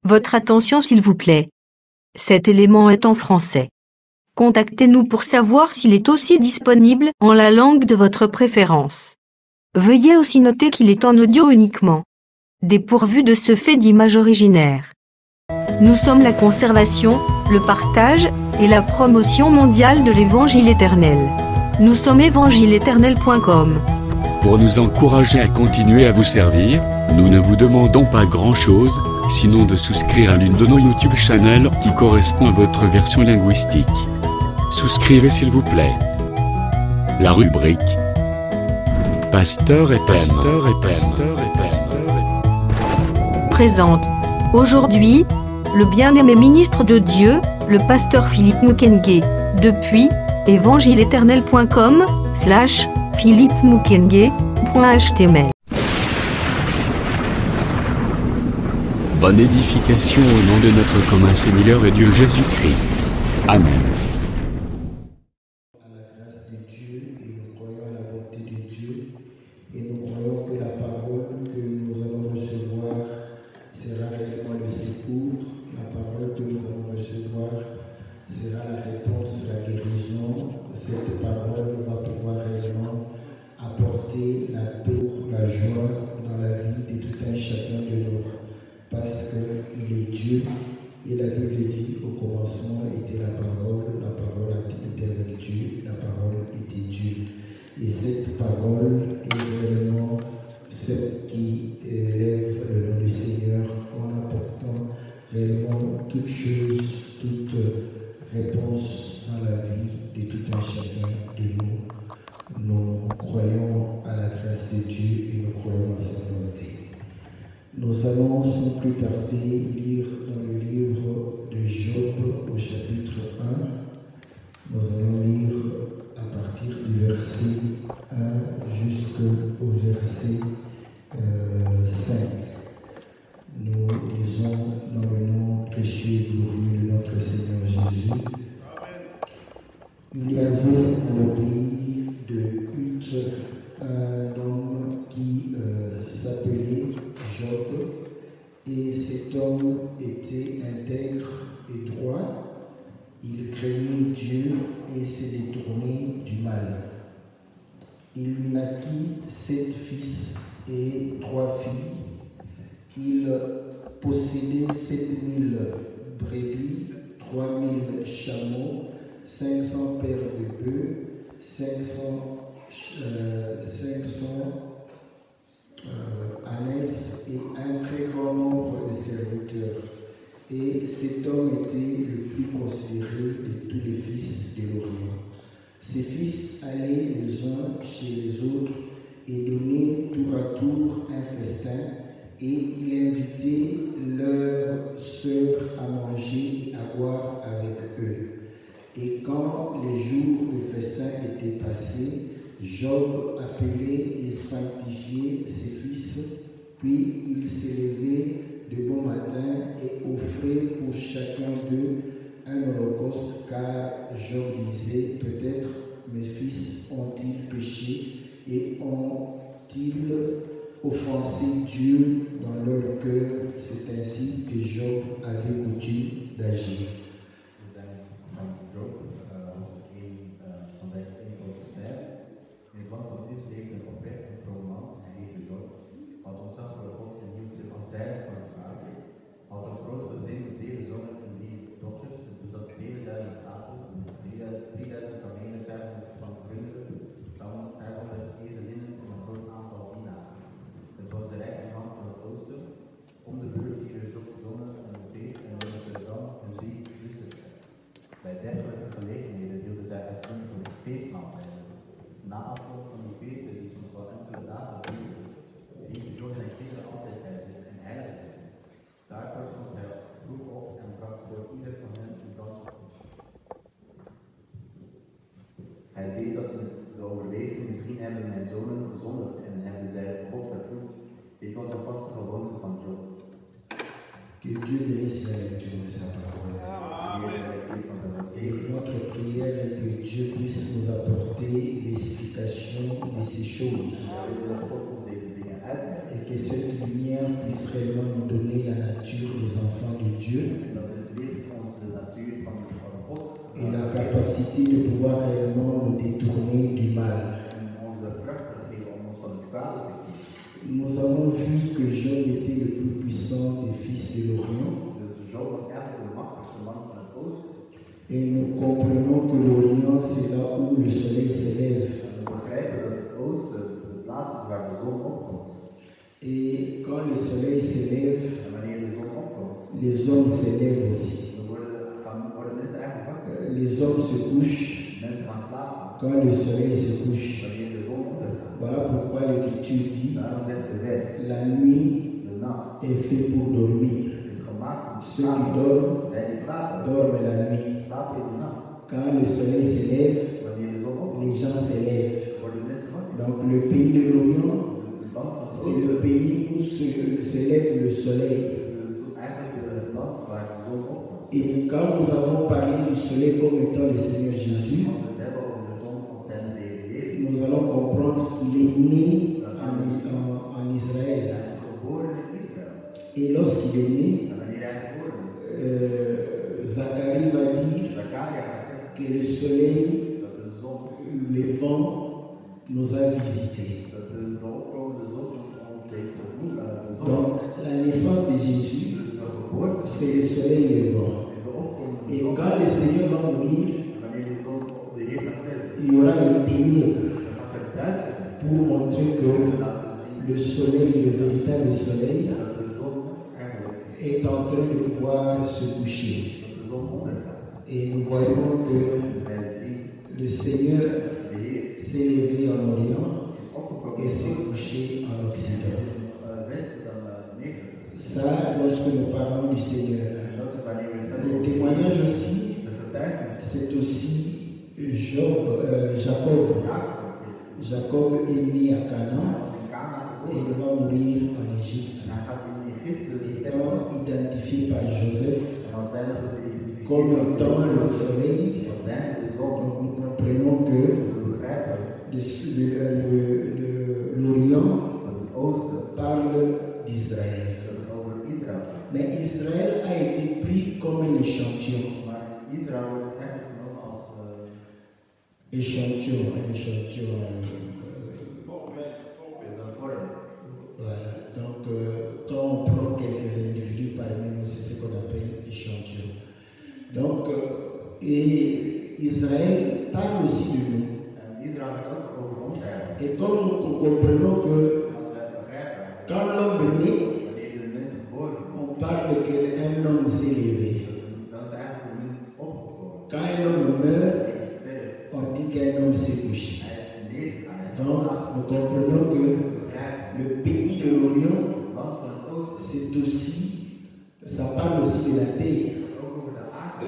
Votre attention s'il vous plaît. Cet élément est en français. Contactez-nous pour savoir s'il est aussi disponible en la langue de votre préférence. Veuillez aussi noter qu'il est en audio uniquement. Dépourvu de ce fait d'image originaire. Nous sommes la conservation, le partage et la promotion mondiale de l'Évangile éternel. Nous sommes évangileéternel.com. Pour nous encourager à continuer à vous servir, nous ne vous demandons pas grand-chose, sinon de souscrire à l'une de nos YouTube channels qui correspond à votre version linguistique. Souscrivez s'il vous plaît. La rubrique Pasteur et thème. Présente. Aujourd'hui, le bien-aimé ministre de Dieu, le pasteur Philippe Mukenge, depuis evangileéternel.com/philippemukenge.html. Bonne édification au nom de notre commun Seigneur et Dieu Jésus-Christ. Amen. À la grâce de Dieu et nous croyons à la bonté de Dieu et nous croyons que la parole que nous allons recevoir sera réellement le secours. La parole que nous allons recevoir sera la réponse, la guérison. Cette parole va pouvoir réellement apporter la paix, la joie dans la vie de tout un chacun de nous. Parce qu'il est Dieu et la Bible dit au commencement était la parole était avec Dieu, la parole était Dieu. Et cette parole est réellement celle qui élève le nom du Seigneur en apportant réellement toute chose, toute réponse dans la vie de tout un chacun de nous. Nous croyons à la grâce de Dieu et nous croyons à sa volonté. Nous allons sans plus tarder lire dans le livre de Job au chapitre 1. Nous allons lire à partir du verset 1 jusqu'au verset 5. Nous lisons dans le nom précieux et glorieux de notre Seigneur Jésus. Il y avait dans le pays de Huth un homme qui s'appelait Job, et cet homme était intègre et droit. Il craignait Dieu et se détournait du mal. Il lui naquit 7 fils et 3 filles. Il possédait 7000 brebis, 3000 chameaux, 500 paires de bœufs, 500 ânes et un très grand nombre de serviteurs. Et cet homme était le plus considéré de tous les fils de l'Orient. Ses fils allaient les uns chez les autres et donnaient tour à tour un festin, et il invitait leurs sœurs à manger et à boire avec eux. Et quand les jours de festin étaient passés, Job appelait et sanctifiait ses fils, puis il s'élevait de bon matin et offrait pour chacun d'eux un holocauste, car Job disait, peut-être mes fils ont-ils péché et ont-ils offensé Dieu dans leur cœur. C'est ainsi que Job avait coutume d'agir. Que Dieu bénisse la lecture de sa parole. Et notre prière est que Dieu puisse nous apporter l'explication de ces choses. Et que cette lumière puisse réellement nous donner la nature des enfants Dieu Dat leert ons de natuur van God. et la capacité de pouvoir réellement nous détourner du mal. En onze kracht geven om ons van het kwade te kiezen. Nous avons vu que Job était le plus puissant des fils de l'Orient Dus Job was eigenlijk de machtigste man van het oosten. et nous comprenons que l'Orient c'est là où le soleil se lève. En we begrijpen dat het oosten de plaats is waar de zon opkomt. Et quand le soleil se lève, En wanneer de zon opkomt, les hommes se lèvent aussi. dan worden mensen eigenlijk wakker. Les hommes se couchent Mensen gaan slapen quand le soleil se couche. wanneer de zon ondergaat. Voilà pourquoi l'Écriture dit Daarom zegt de wet, la nuit de nacht est faite pour dormir. is gemaakt om te Ceux qui slapen. dorment, Zij die slapen, dorment la nuit. slapen in de nacht. Quand le soleil se lève, Wanneer de zon opkomt, les gens se lèvent. worden mensen wakker. Donc le pays de l'Orient, Het land van het c'est oosten le pays où se lève le soleil. is eigenlijk het land waar de zon opkomt. Et quand nous avons parlé du soleil comme étant le Seigneur Jésus, Als we het hebben over de zon als zijn de Heer, nous allons comprendre qu'il est né en Israël. hij is geboren in Israël. Et lorsqu'il est né, En wanneer hij geboren is, Zacharie va dire Zakaria gaat zeggen que le soleil dat de zon, levant nous a visités. dat de opkomende zon ons heeft ontmoet. De zon Donc la naissance de Jésus, is de geboorte, c'est le soleil levant. is de opkomende Et zon. quand le Seigneur va mourir, En wanneer de zon op de Heer gaat sterven, il y aura les ténèbres dan gaat er duisternis pour montrer que laten zien le soleil, le véritable soleil, dat de zon eigenlijk, est en train de pouvoir se coucher. dat de zon ondergaat. Et nous voyons que Wij zien le Seigneur de Heer s'est levé en Orient is opgekomen et s'est couché en Occident. westen dan negen. Ça, lorsque nous parlons du Seigneur. En dat is wanneer we het Le hebben over témoignage aussi, de getuigenis. c'est aussi Jacob. Jacob est né à Canaan In Kana et il va mourir en Égypte, en hij gaat in Egypte sterven. étant identifié par Joseph En dan zijn we geïdentificeerd comme étant le soleil. als zijn de zon. Donc nous comprenons que We begrijpen l'Orient dat het oosten, parle d'Israël. dat het over Israël gaat. Mais Israël a été pris comme un échantillon. Maar Israël wordt eigenlijk genomen als Échantillon. is een vorm. Voilà. Donc, quand on prend quelques individus parmi nous, c'est ce qu'on appelle échantillon. Donc, et Israël parle aussi de nous. En Israël gaat ook over ons eigenlijk. Et comme nous comprenons que Als wij het begrijpen, quand l'homme est né, wanneer de mens geboren is, on parle qu'un homme s'est levé. dan is eigenlijk de mens opgekomen. Quand un homme meurt, Hij is sterven. on dit qu'un homme s'est couché. Hij is neergegaan. Hij is Donc, geslapen. nous comprenons que We begrijpen. le pays de l'Orient, Het land van het oosten c'est aussi, ça parle aussi de la terre. gaat ook over de aarde.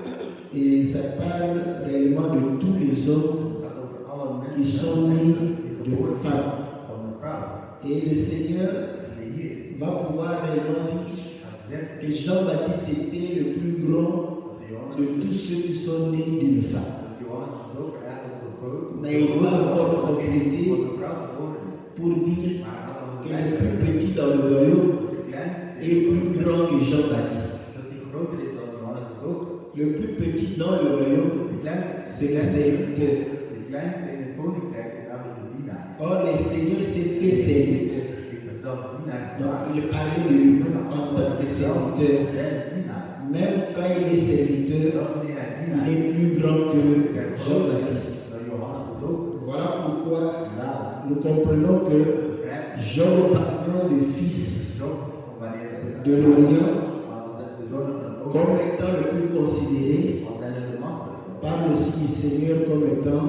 Et ça parle réellement de tous les hommes Het gaat over alle qui mensen sont nés die de geboren zijn femmes. van een vrouw. Et le Seigneur De Heer va pouvoir réellement dire gaat zeggen que Jean-Baptiste était le plus grand dat Johannes, de tous ceux qui sont nés d'une femme. dat Johannes is ook eigenlijk de grootste Maar ik wil encore compléter van de vrouw geboren is. Pour dire Maar hij had nog que een le kleine plus petit dans le royaume de kleinste est plus grand que Jean-Baptiste. dat hij groter is dan Johannes de Doper. Le plus petit dans le royaume, De kleinste, c'est le serviteur. de kleinste in het koninkrijk is eigenlijk de dienaar. Or, le Seigneur s'est fait serviteur. Hij heeft zichzelf dienaar Donc, gemaakt. il parlait de lui-même en tant que serviteur. Zijn dienaar. Même quand il est serviteur, Zelfs wanneer hij il dienaar est plus grand que Jean-Baptiste. dan Johannes de Doper. Voilà pourquoi Daarom nous comprenons que begrijp Job, parlant de fils Job, wanneer de l'Orient, als de zonen van het oosten, comme étant le plus considéré, als zijn de machtigste. parle aussi du Seigneur comme étant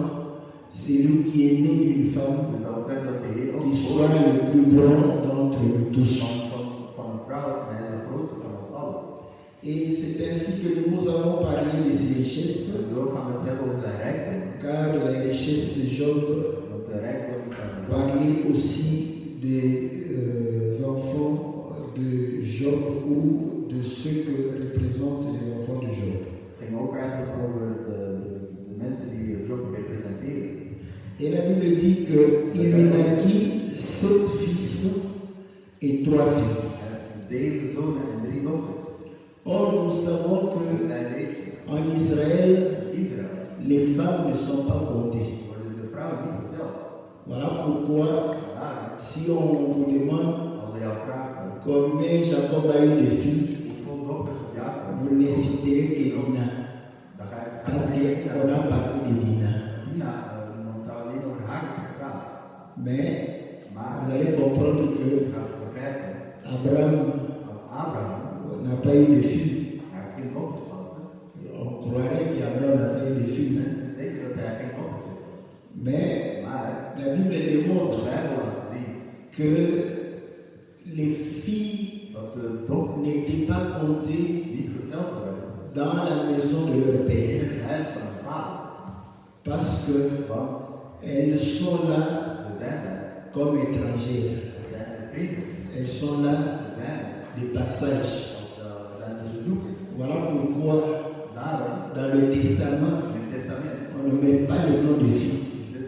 celui qui est né d'une femme, Dus dat wil zeggen dat de Heer ook qui soit le plus grand d'entre nous tous. van een vrouw en hij is de grootste van ons allen. Et c'est ainsi que nous allons parler des richesses, En zo gaan we het hebben over zijn rijkdom. car les richesses de Job Want de rijkdom van Job parlaient aussi des enfants de Job ou de ceux que représentent les enfants de Job. ging ook eigenlijk over de mensen die Job representeren. Et la Bible dit qu'il lui naquit 7 fils et 3 filles. Hij heeft 7 zonen en 3 dochters. Or, nous savoir que Wij weten, en Israël, in Israël les femmes ne sont pas comptées. worden de vrouwen niet geteld. Voilà pourquoi, Vandaar, si on vous demande als we jou vragen, combien Jacob a eu de filles, hoeveel dochters op Jacob, vous ne citerez que Dina. dan ga je Parce qu'on a parlé de Dina. Dina, want daar alleen over haar is gepraat. Mais Maar vous allez comprendre je que gaat begrijpen, Abraham Abraham, n'a pas eu de filles. hij heeft geen dochters gehad. On croirait qu'Abraham n'a pas eu de filles. Mensen denken dat hij geen dochters heeft. Mais Maar la Bible démontre de Bijbel laat zien que les filles dat de dochters n'étaient pas comptées niet geteld worden dans la maison de leur in père. het huis van de vader. Parce que Want elles sont là ze zijn er, comme étrangères. ze zijn er vrienden, Elles sont là ze zijn er de passage. als ze zijn er bezoekers. Voilà pourquoi Daarom, dans le testament, in het testament, on ne met pas le nom de fille.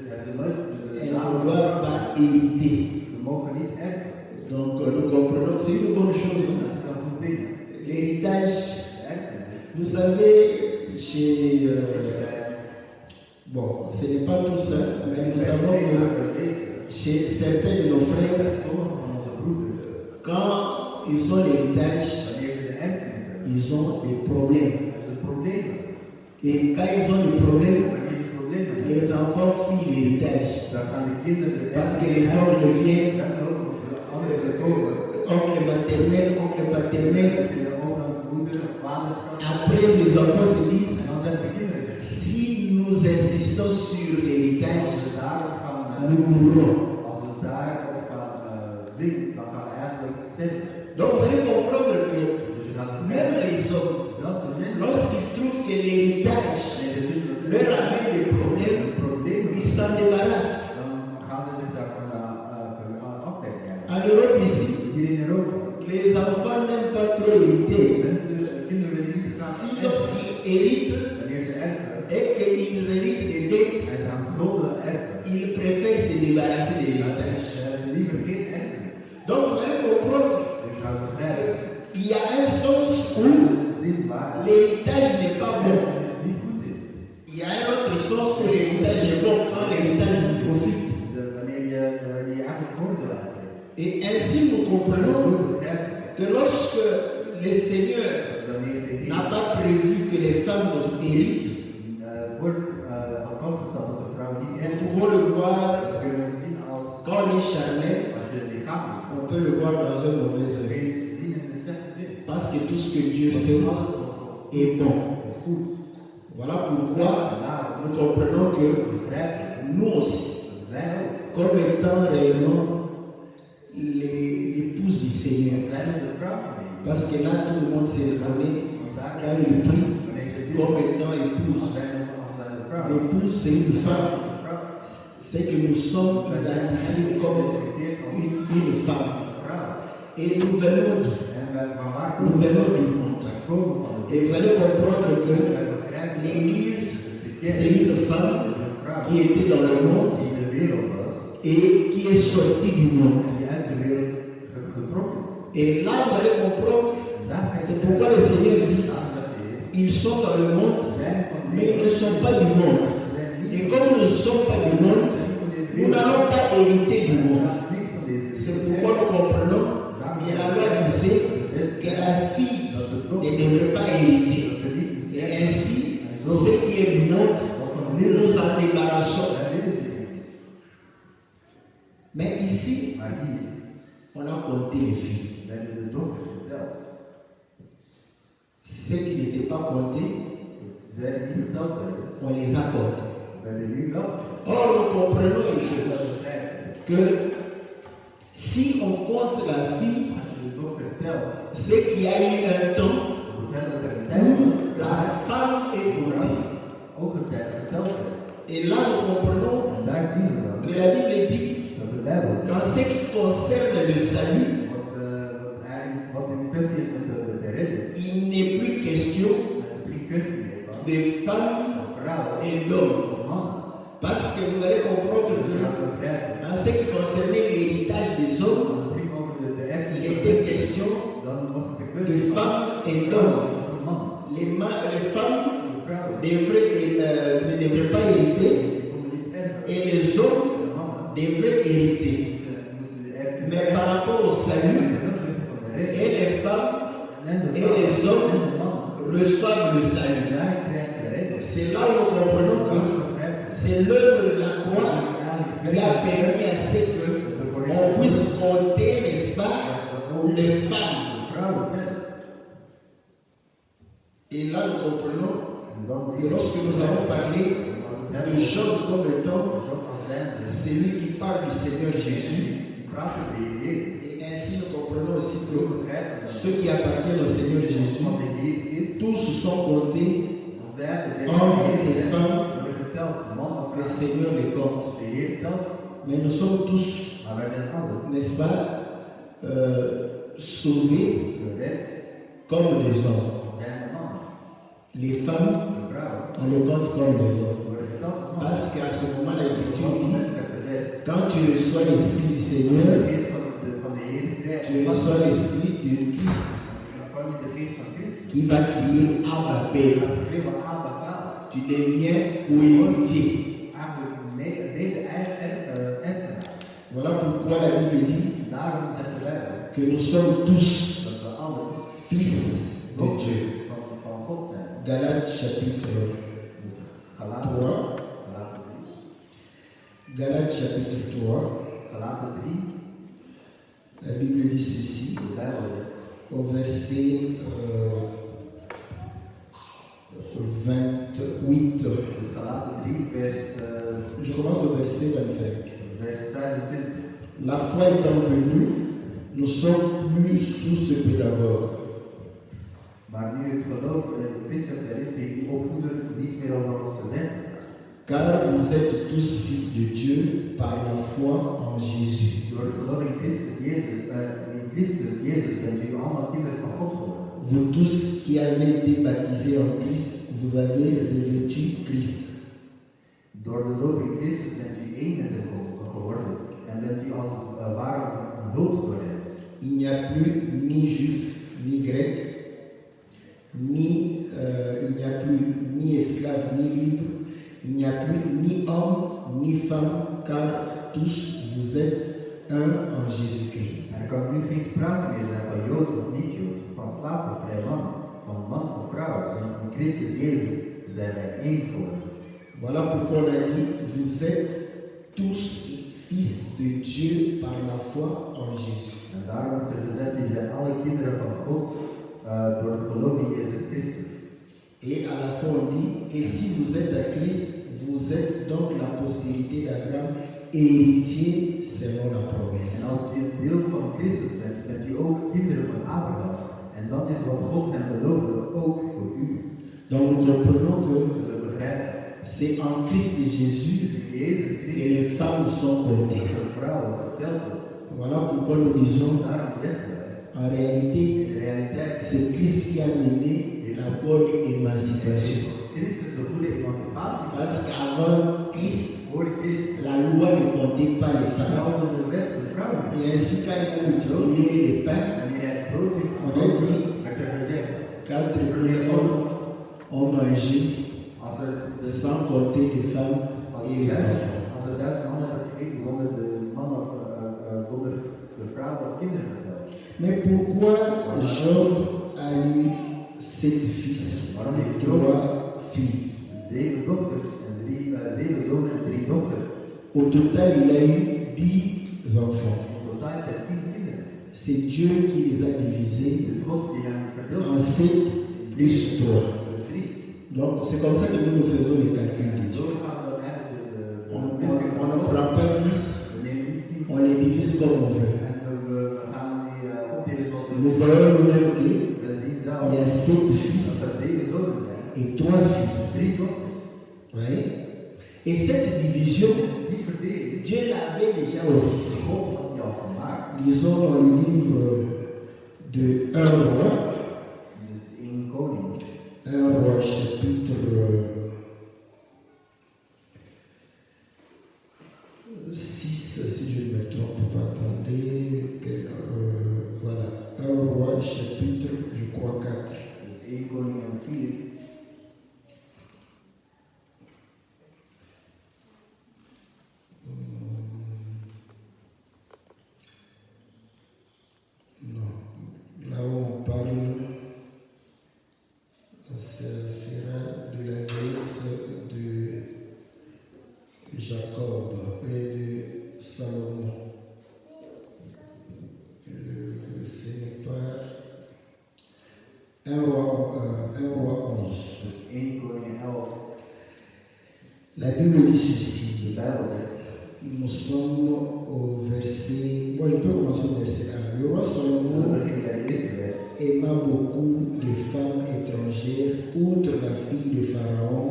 hebben ze nooit de Elles naam. ne doivent pas hériter. Ze mogen niet erven. Donc nous comprenons, c'est une bonne chose. Dat is een goed ding. L'héritage, De erfenis. vous savez, chez... bon, ce n'est pas tout ça, mais nous savons que chez certains de nos frères, Sommige van onze broeders, quand ils ont l'héritage, wanneer ze de erfenis hebben, ils ont des problèmes. hebben ze problemen. Et quand ils ont des problèmes, Wanneer ze problemen hebben, les enfants fuient l'héritage. dan gaan de kinderen de Parce que les hommes reviennent, Dan ook de anderen komen. oncle maternel, oncle paternel. De overgangsmoeder of vaderschap. Après, les enfants se disent, En dan zijn de kinderen. si nous insistons sur Als l'héritage, we daarop gaan, nous mourrons. als we daarop gaan dwingen, dan gaan we eigenlijk sterven. Donc vous allez comprendre que Dus je gaat het même les hommes, Zelfde mensen. lorsqu'ils trouvent que l'héritage leur amène des problèmes, Problemen. ils s'en débarrassent. Dan gaan ze zich daarvan afdekken. En Europe ici, Hier in Europa. les enfants n'aiment pas trop hériter. Mensen, kinderen willen niet graag Si erven. lorsqu'ils héritent Wanneer ze erven et qu'ils héritent des dettes, en gaan schulden erven, ils préfèrent se débarrasser de l'héritage. hebben ze liever geen erfenis. Donc vous allez comprendre Dus gaan we begrijpen. qu'il y a un sens où Zin waar l'héritage n'est pas bon. erfenis niet goed is. Il y a un autre sens où l'héritage est bon quand l'héritage vous profite. Wanneer je eigenlijk voordeel hebt. Et ainsi nous comprenons Zo begrijpen que lorsque le Seigneur wanneer de Heer n'a pas prévu que les femmes héritent, wordt van vastgesteld dat de vrouw niet nous erft, pouvons le voir dan kunnen we het zien als quand on est charnel, je lichamelijk on peut le voir dans un mauvais kun œil. je het zien in de slechte zin. Parce que tout ce que Dieu Want fait alles wat God est bon. is goed. Voilà pourquoi Daarom nous comprenons que begrijpen nous aussi, dat wij ook. comme étant réellement l'épouse du Seigneur, We zijn de vrouw van Heer. parce que là tout le monde s'est donné Want daar quand il prie wanneer je dit, comme étant dan épouse. zijn we de vrouw. L'épouse, c'est une femme. De vrouw C'est que nous sommes identifiés comme une femme. vrouw. Et nous venons, En wij van waar nous komen we? venons du monde. Wij komen van de Et vous allez comprendre que Wij begrijpen l'Église, c'est une femme dat een vrouw qui était dans le monde die de wereld was. et qui est sortie du monde. Die uit de wereld getrokken is. Et là, vous allez comprendre, En daar ga je c'est pourquoi le Seigneur dit, aan dat de Heer ils sont dans le monde, zijn van mais ils ne sont pas du monde. zijn niet Et comme nous ne sommes pas du monde, van deze nous wereld. n'allons pas hériter du monde. Niks van deze C'est wereld. pourquoi nous comprenons que la loi disait que la fille ne devrait pas hériter. Et ainsi, ce qui est du monde, nous nous en débarrassons. Mais ici, Maar hier on a compté les filles. werden de dochters verteld. Ceux qui n'étaient pas comptés, Zij die niet verteld werden, on les a comptés. werden nu wel. Or, nous comprenons une Dat chose, begrijpen. que si on compte la fille, Als je de dochter vertelt, c'est qu'il y a eu un temps dat betekent dat er een tijd où la femme est comptée. ook een tijd verteld werd. Et là, nous comprenons En daar zien we dan que la Bible dit dat de Bijbel, qu'en ce qui concerne le salut, wat in kwestie is met de redder, il n'est plus question er is geen kwestie meer van de femmes vrouwen et d'hommes. of mannen. Parce que vous allez comprendre Je gaat que begrijpen. en ce qui concernait l'héritage des hommes, Als het ging over de il erfenis, était question dan was het de de kwestie van femmes et vrouwen d'hommes. of mannen. les femmes de vrouwen ne devraient pas hériter die konden niet erven. et les hommes De mannen devraient hériter. moesten de erfenis Mais par rapport au salut, ten opzichte van de et redding. les femmes En de et les vrouwen hommes en de mannen, reçoivent le salut. daar krijgt de redding. C'est là où nous comprenons que c'est l'œuvre de la croix qui a permis à ce qu'on puisse compter, n'est-ce pas, les femmes. Vrouwen tellen. Et là, nous comprenons En dan zie que je lorsque nous avons parlé de Job comme étant Job als zijnde celui qui parle du Seigneur Jésus, die praat over de Heer Jezus. et ainsi nous comprenons aussi que Zo begrijpen we ceux qui appartiennent au Seigneur Jésus, van de Heer is. tous sont comptés, Zij hommes et femmes, hebben geteld, man of le vrouw. Seigneur les compte. De Heer telt, Mais nous sommes tous, maar wij zijn allen n'est-ce pas, sauvés gered comme des hommes. zijn de mannen. Les femmes, De vrouwen on les compte comme des hommes. worden geteld als mannen. Parce qu'à ce moment, l'Écriture Op het dit, moment dat je zegt, quand tu reçois l'Esprit du de Seigneur, geest van de Heer krijgt, tu reçois l'Esprit de Christ van de geest van Christus. qui va crier Abba Père. Dat is helemaal Abba Vader. Tu deviens cohéritier. Eigenlijk mede-erfenaar. Voilà pourquoi la Bible dit Daarom zeggen wij que nous sommes tous dat we alle fils de Dieu. van God zijn. Galates chapitre Dus Galaten 3. 3. Galates chapitre 3. Galaten 3. La Bible dit ceci De Bijbel zegt. au verset 28. Dus Galaten 3 vers, Je commence au verset 25. vers 25. La foi étant venue, nous sommes plus sous ce pédagogue. Maar nu het geloof in Christus er is, heeft die opvoeder niets meer over ons te zeggen. Car vous êtes tous fils de Dieu par la foi en Jésus. Door het geloof in Christus Jezus bent u allemaal kinderen van God geworden. Vous tous qui avez été baptisés en Christ, vous avez revêtu Christ. Door de loop in Christus bent u één met hem geworden en bent u als het ware gehuld door hem. Il n'y a plus ni juif, ni grec, il n'y a plus ni esclave, ni libre, il n'y a plus ni homme, ni femme, car tous vous êtes un en Jésus-Christ. Er kan nu geen sprake meer zijn van Jood of niet-Jood, van slaaf of vrij man of vrouw. En in Christus Jezus zijn wij één geworden. Voilà pourquoi on a dit, vous êtes tous fils de Dieu par la foi en Jésus. En daarom wordt er gezegd, die zijn alle kinderen van God door het geloof in Jezus Christus. Et à la fin on dit, et si vous êtes à Christ, vous êtes donc la postérité d'Abraham, héritier selon la promesse. En als u het beeld van Christus bent, bent u ook kinderen van Abraham. En dan is wat God hem beloofde ook voor u. Donc nous comprenons que Dus we begrijpen, c'est en Christ Jésus dus in Jezus que Christus les femmes sont comptées. de vrouwen geteld wordt. Voilà pourquoi nous disons, Daarom zeggen wij, en réalité, in realiteit, c'est Christ qui a mené la bonne émancipation. Christus de goede emancipatie. Parce qu'avant Christ, Voor Christus. la loi ne comptait pas les femmes. Vrouwen de wet de vrouwen. Et ainsi, quand il a multiplié les pains, Wanneer hij het brood heeft on a dit, werd er gezegd, 4 hommes ont mangé als er de sans compter les femmes et les enfants. Als er 1000 mannen hebben gegeten zonder de mannen of zonder de vrouwen of kinderen geteld. Mais pourquoi Job a eu 7 fils et 3 filles? 7 dochters en 7 zonen en 3 dochters. Au total, il a eu 10 enfants. In totaal heeft hij 10 kinderen. C'est Dieu qui les a divisés Dus God die hem verdeeld en 7 plus 3. Dus 3. Donc c'est comme ça que nous faisons les calculs des Zo Dieu. gaan we dan eigenlijk On ne prend pas 10, we nemen niet 10 on les divise comme on veut. en we gaan die opdelen zoals we Nous voyons nous-mêmes We zien qu'il zelf y a 7 fils dat er 7 zonen zijn et 3 filles. en 3 dochters. Oui. Et cette division, Die verdeling, Dieu l'avait déjà aussi fait. God had die al gemaakt. Lisons dans le livre de 1 roi, Dus 1 koning. 1 roi chapitre 6, si je ne me trompe pas, attendez, voilà, 1 roi chapitre, je crois 4. Dus 1 koning en 4. 4. Non, là où on parle, ça sera de la vieillesse de Jacob et de Salomon. Ce n'est pas 1 roi 11. Dus 1 Koningen 11. La Bible dit ceci. De Bijbel zegt, Nous sommes au verset. Moi, je peux commencer au verset 1. Le roi we Salomon beginnen bij de eerste vers. aima beaucoup de femmes étrangères, outre la fille de Pharaon,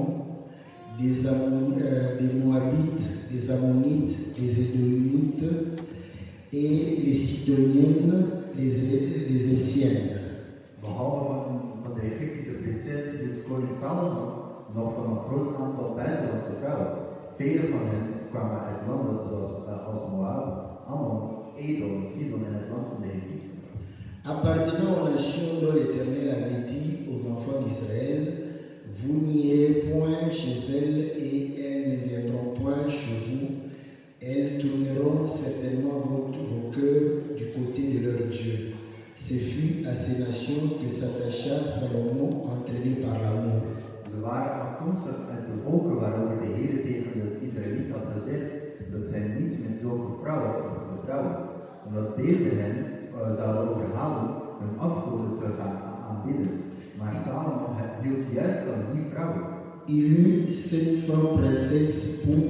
des Moabites, des Ammonites, des Édomites et les Sidoniennes, les Essiennes. Behalve van de Egyptische prinses hield koning Salomo nog van een groot aantal buitenlandse vrouwen. Vele van hen kwamen uit landen zoals Moab, Ammon, Edom, Sidon en het land van de Hethieten. Appartenant aux nations dont l'Éternel avait dit aux enfants d'Israël, vous n'irez point chez elles et elles ne viendront point chez vous. Elles tourneront certainement vos cœurs du côté de leur Dieu. Ce fut à ces nations que s'attacha Salomon, entraîné par l'amour. Ze waren afkomstig uit de volken waarover de Heer tegen de Israëlieten had gezegd dat zij niet met zulke vrouwen mochten trouwen, omdat deze hen zouden overhalen hun afgoden te gaan aanbidden. Maar Salomo hield juist van die vrouwen. Il eut 700 princesses pour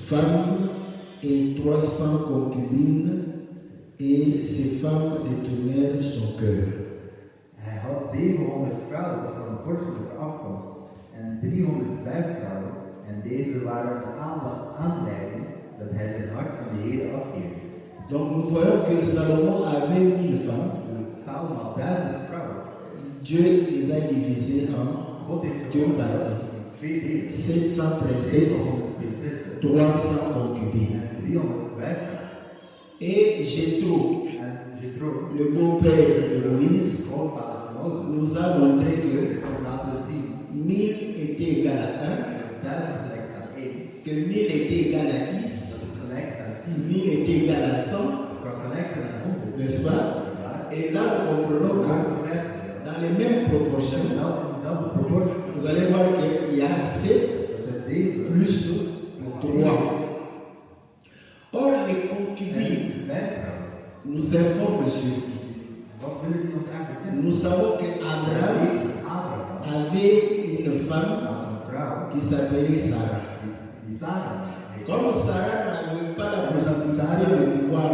femmes et 300 concubines, et ces femmes détournèrent son cœur. Hij had 700 vrouwen van een vorstelijke afkomst en 305 vrouwen, en deze waren de aanleiding dat hij zijn hart van de Heer afkeerde. Donc nous voyons que Salomon avait 1000 femmes. Salomo had 1000 vrouwen. Dieu les a divisées en God heeft deux parties. in 2 delen. 700 princesses, 700 prinsessen 300 concubines. en 305 Et Jéthro, en Jethro, le beau-père de Moïse, grootvader van Mozes, nous a montré que ons laten zien 1000 était égal à 1, dat 1000 gelijk is aan 1, que 1000 était égal à 10, dat het gelijk is aan 10, 1000 était égal à 100, kan gelijk zijn aan 100. n'est-ce pas? Et là, nous comprenons que dans les mêmes proportions, vous allez voir qu'il y a 7 plus 3. Or, les concubines nous informent sur qui. Nous savons qu'Abraham avait une femme qui s'appelait Sarah. Comme Sarah n'avait pas la possibilité de pouvoir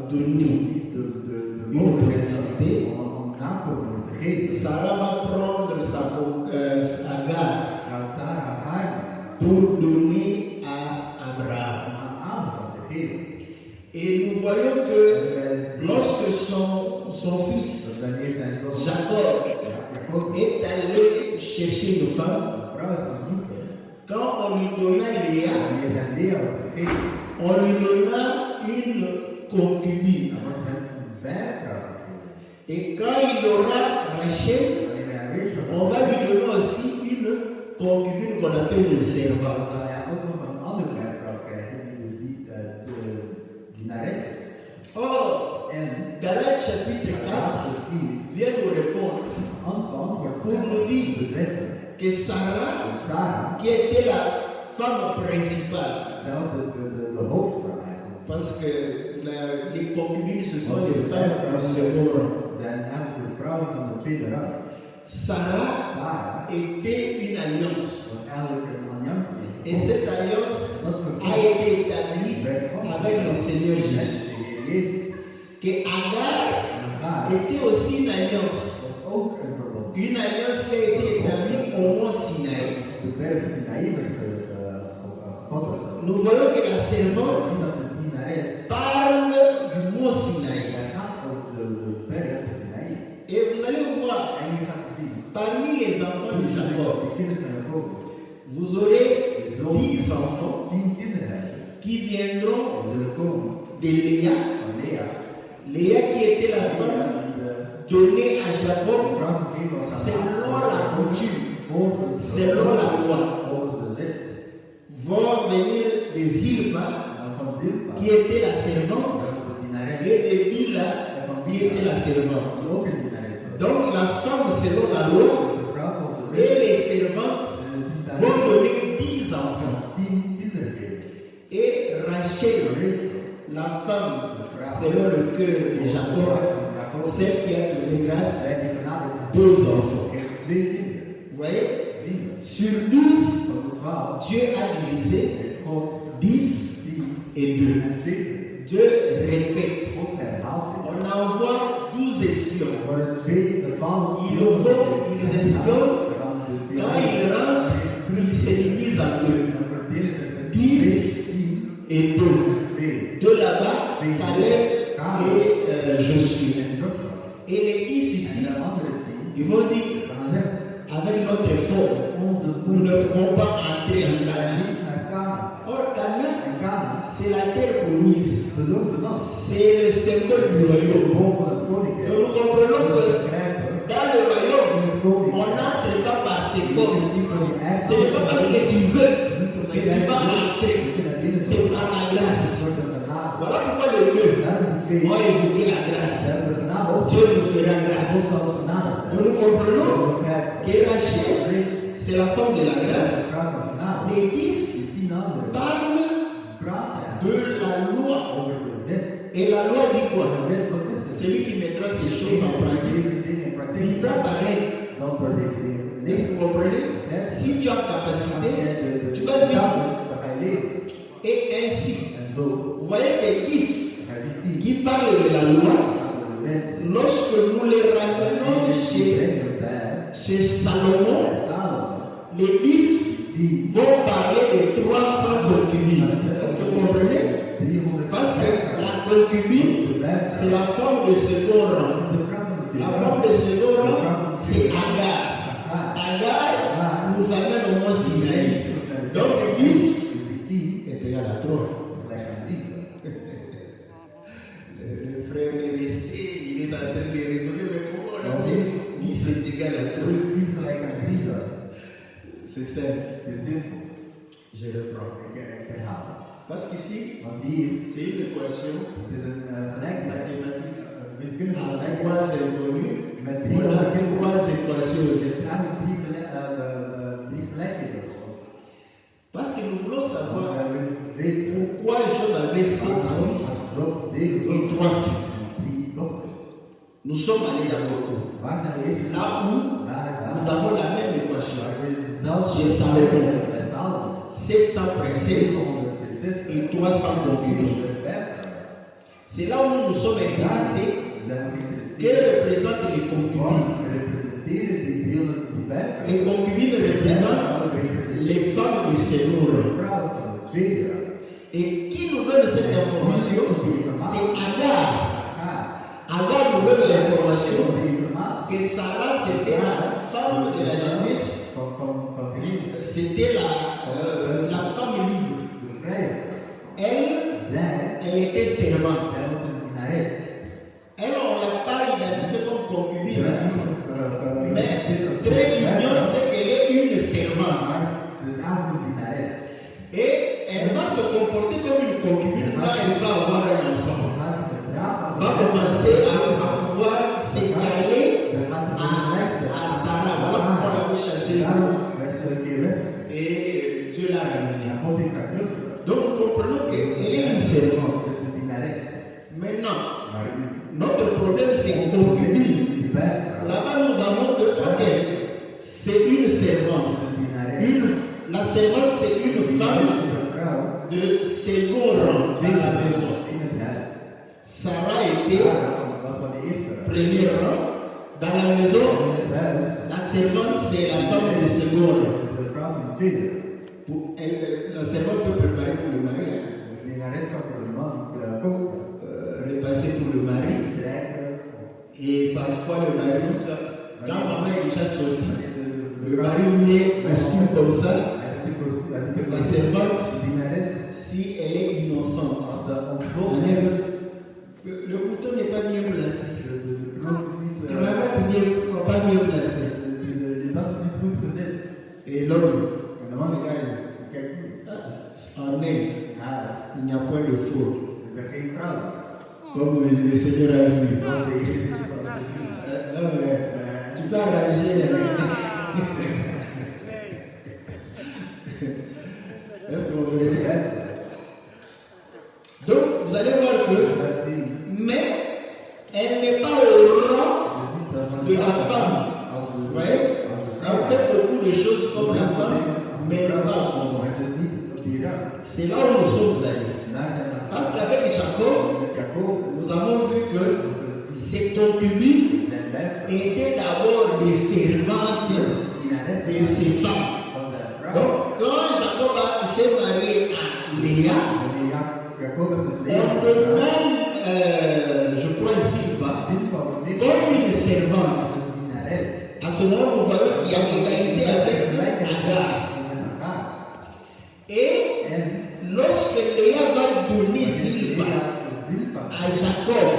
donner une postérité, Sarah va prendre sa Agar pour donner à Abraham. Et nous voyons que lorsque son fils Jacob est allé chercher une femme, quand on lui donna Léa, on lui donna une concubine. Et quand il aura Rachel, on va lui donner aussi une concubine qu'on appelle une servante. Or, Galates chapitre 4 vient nous répondre pour nous dire que Sarah, qui était la femme principale, parce que les concubines ce sont les femmes de second rang. Sarah était une alliance. Et cette alliance a été établie avec le Seigneur Jésus. Que Agar était aussi une alliance. Une alliance qui a été établie au mont Sinaï. Nous voyons que la servante parle du mont Sinaï. Et vous allez voir, parmi les enfants de Jacob, vous aurez 10 enfants qui viendront de Léa. Léa qui était la femme donnée à Jacob selon la selon la loi, volgens de wet. vont venir de Zilpa, En van Zilpa, qui était la servante, dat was de dienares, et de Bila, qui était la servante. die ook een dienares was. Donc la femme selon la loi De vrouw volgens de et wet, les servantes en de vont dienares, donner 10 enfants. 10 kinderen geven. Et Rachel, Rachel, la femme selon le cœur de Jacob, celle qui a trouvé grâce, zij die genade 2 enfants. heeft 2 kinderen. Vous voyez? 10. Sur 12, Van de 12 Dieu a divisé heeft God 10 10 et 2. en 2. Dieu répète. God herhaalt dit. On envoie 12 espions. Er worden 2, de 12 Ils vont, ils espionnent. er gaan dus weer Quand ils rentrent, ils se divisent en deux. dan verdelen ze het 10 et 2. 2 Deux là-bas, Caleb et Josué. en Joshua. Et les 10 En ici, de andere 10 ils vont dire, gaan zeggen, avec notre effort, onze nous moed ne pouvons pas entrer en Canaan. niet naar Canaan. Or, Canaan, En Canaan, c'est la terre promise. beloofde land, C'est le symbole du royaume. boven het koninkrijk. Donc, nous comprenons We que begrijpen, dans le royaume, in het on koninkrijk, n'entre pas par ses je forces. niet door je eigen Ce n'est pas parce que tu veux que tu vas entrer. kracht, C'est par la grâce. door de genade. Voilà pourquoi le lieu Daarom die 2 va évoquer la grâce. hebben de genade op. Dieu nous fera God grâce. zal de genade zijn. Donc nous comprenons We begrijpen, que Rachel, c'est la forme de la grâce. de kracht van genade. Les 10 Die 10 anderen parlent praten de la loi. over de wet. Et la loi dit quoi? De wet wat zegt het? Celui qui mettra ces choses en pratique Deze dingen in praktijk vivra pareil. dat we deze dingen Est-ce que vous comprenez? Si tu as capacité, tu vas vivre. dan ga je leven. Et ainsi, En zo vous voyez les 10 ga je die 10 qui parlent de la loi, over de wet. lorsque nous les ramenons chez Salomon, les 10 Die vont parler de 300 concubines. Est-ce que vous comprenez? 300 Parce que la concubine, c'est la forme de second rang. La forme de second rang, c'est Agar. Agar nous amène au mont Sinaï. Donc 10 est égal à 3. Le frère est resté, il est en train de raisonner, mais comment on a dit 10 est égal à 3? C'est simple. Je reprends. Parce qu'ici, c'est une équation mathématique. À 3 inconnues, on a 3 équations aussi. Parce que nous voulons savoir pourquoi Job avait 7 fils et 3 filles. Nous sommes allés d'abord là où nous avons la même équation. Chez Salomon, 700 princesses et 300 concubines. C'est là où nous sommes intéressés. Que représentent les concubines? Les concubines représentent les femmes de Sénour. Et qui nous donne cette information? C'est Agar. Agar nous donne l'information que Sarah c'était la femme de la jeunesse. C'était la femme libre. Elle était servante. Elle, on l'a pas identifiée comme concubine. Mais très mignon, c'est qu'elle est une servante. Et elle va se comporter comme une concubine quand elle va avoir un enfant. Va commencer à pouvoir s'égaler à Sarah. Voilà pourquoi elle avait chassé et Dieu l'a ramené. Donc nous comprenons qu'elle est une servante. Maintenant, notre problème c'est concubine. Là-bas nous avons que c'est une servante. La servante c'est une femme de second rang dans la maison. Sarah était premier rang. Dans la maison, la servante c'est la femme de second rang. La servante peut préparer pour le mari. Repasser pour le mari. Et parfois le mari, quand maman est déjà sortie, le mari met costume comme ça. La servante, si elle est innocente, le couteau n'est pas bien placé. Cravate n'est pas bien placé. Et Et l'homme, En de man kijkt nu. en Inde, Ja, il n'y a point de faute. er is geen vrouw. Comme le Seigneur a vu. Want de Heer is van de Heer. Non, mais tu peux arranger. Est-ce que vous voulez? Donc, vous allez voir que, mais elle n'est pas au rang de la femme. Vous voyez? Elle fait beaucoup de choses comme la femme, mais pas son rang. C'est là où nous sommes allés. Parce qu'avec Jacob, nous avons vu que ses concubines étaient d'abord des servantes de ses femmes. Donc, quand Jacob s'est marié à Léa, on demande, je crois, Zilpa, comme une servante. À ce moment, nous voyons qu'il y a égalité avec Agar. Et lorsque Léa va donner Zilpa à Jacob,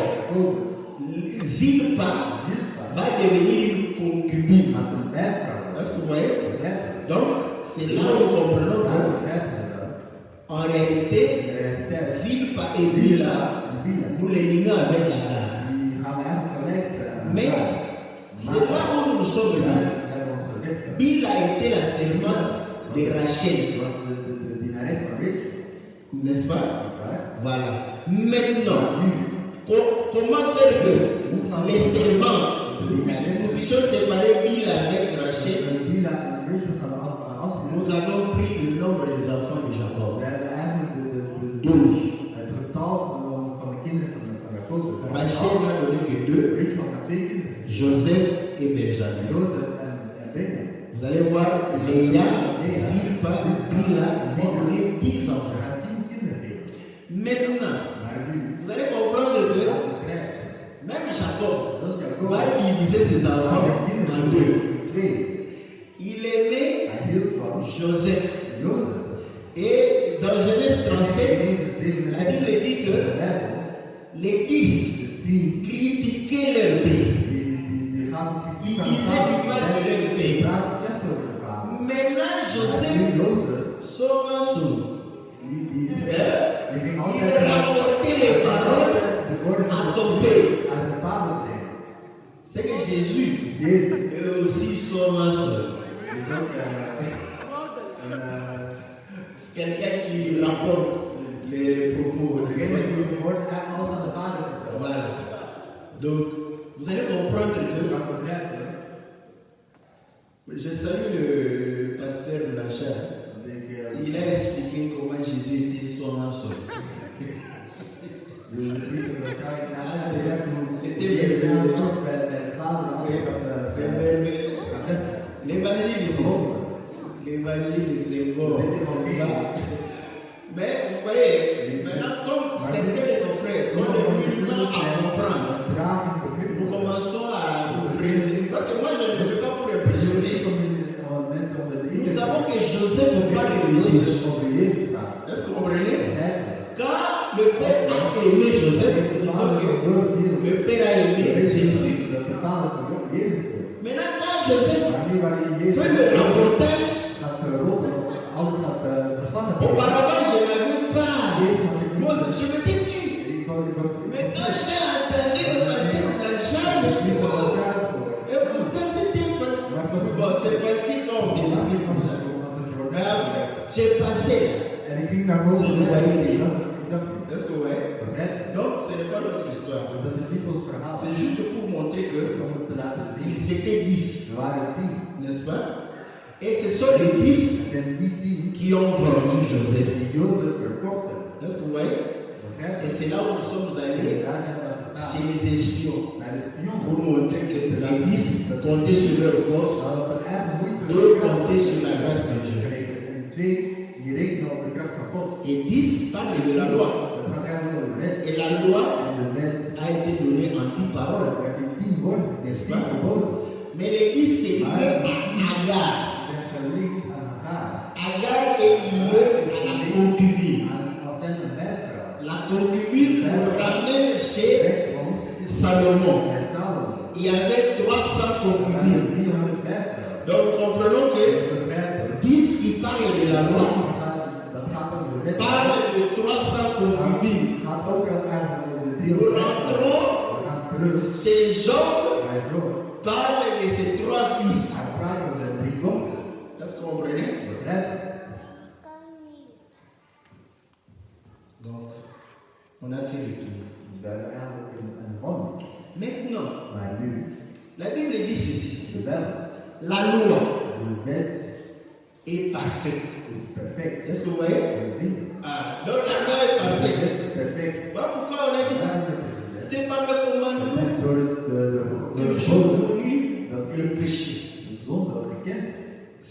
Zilpa va devenir une concubine. Est-ce que vous voyez? Donc, c'est là où nous comprenons qu'en réalité, Zilpa et Bila, nous les lions avec Agar. Mais c'est là où nous sommes venus. Bila était la servante de Rachel. N'est-ce pas? Voilà. Maintenant, comment faire que les servantes, nous puissions séparer Bila avec Rachel? Nous avons pris le nombre des enfants de Jacob. 12. Rachel n'a donné que 2, Joseph et Benjamin. Vous allez voir, Léa, Zilpa, Bila vont donner 10 enfants. Maintenant, vous allez comprendre que même Jacob va diviser ses enfants en deux. Il aimait Joseph. Et dans Genèse 37, la Bible dit que les 10 critiquaient leur père. Ils disaient du mal de leur père. Maintenant, Joseph, son il rapportait les paroles à son père. C'est que Jésus est aussi son maçon. Quelqu'un qui rapporte les propos de voilà. Donc, vous allez comprendre que je salue le pasteur de la chair. Il a expliqué comment Jésus était son maçon. C'était l'évangile ici. L'évangile, c'est bon. Mais vous voyez, maintenant, comme certains de nos frères sont devenus lents à comprendre, nous commençons à nous présenter. Parce que moi, je ne le fais pas pour impressionner. Nous savons que Joseph parle de Jésus. Est-ce que vous comprenez? Quand le père a aimé Joseph, nous disons que le père a aimé Jésus. Maintenant, quand Joseph fait le rapportage, auparavant, je n'avais pas. Moi, je m'étais tué. Mais quand j'ai entendu le pasteur de la jambe, je suis mort. Et pourtant, c'était facile. Bon, c'est facile quand on t'explique. J'ai passé. Je le voyais. Est-ce que vous voyez? Donc, ce n'est pas notre histoire. C'est juste pour montrer qu'ils étaient 10. N'est-ce pas? Et ce sont les 10 qui ont vendu Joseph. Est-ce que vous voyez? Et c'est là où nous sommes allés chez les espions pour montrer que les 10 comptaient sur leur force, d'autres comptaient sur la grâce de Dieu. Et 10 parlent de la loi. Et la loi a été donnée en 10 paroles. N'est-ce pas? Mais les 10 c'est lié à Agar. Agar est liée à la concubine. La concubine nous ramène chez Salomon. Il y avait 300 concubines. Donc comprenons que la loi Dat gaat over de wet. parle de 300 concubines. Het gaat ook over de Nous rentrons We gaan terug chez Job, bij Job. parle de ses 3 filles. Hij praat over de 3 dochters. Est-ce que vous comprenez? Begrijp je? Donc, on a fait le tour. Dus we hebben eigenlijk een wonder. Maintenant, Maar nu, la Bible dit ceci. de wet, La loi de wet est parfaite. is perfect. Est-ce que vous voyez? We zien het. Ah, donc la loi est De parfaite. wet is perfect. Voilà pourquoi on a dit, Daarom heb je gezegd. c'est par le commandement Het is door que de j'ai zonde connu dat le ik péché. de zonde gekend.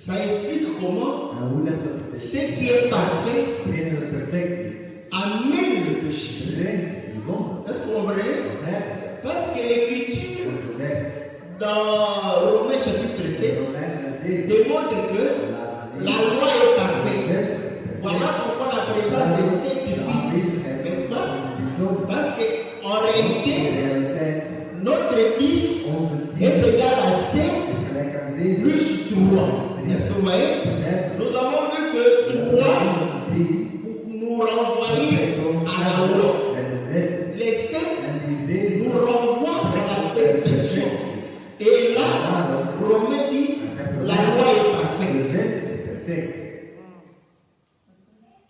Ça explique comment En hoe dat ce qui est parfait hetgene dat perfect is, amène le péché. brengt de zonde. Est-ce que vous comprenez? Begrijp je? Parce que l'écriture, Want de wet dans Romains chapitre 7, Romeinen 7 démontre que la loi est de parfaite. wet is perfect. Voilà pourquoi la présence de cet fils, n'est-ce pas? Parce qu'en réalité, notre fils est égal à 7 plus 3. Est-ce que vous voyez? Nous avons vu que 3 nous renvoyer à la loi. Les 7 nous renvoient à la perfection. Et là, Romain dit, la loi est parfaite.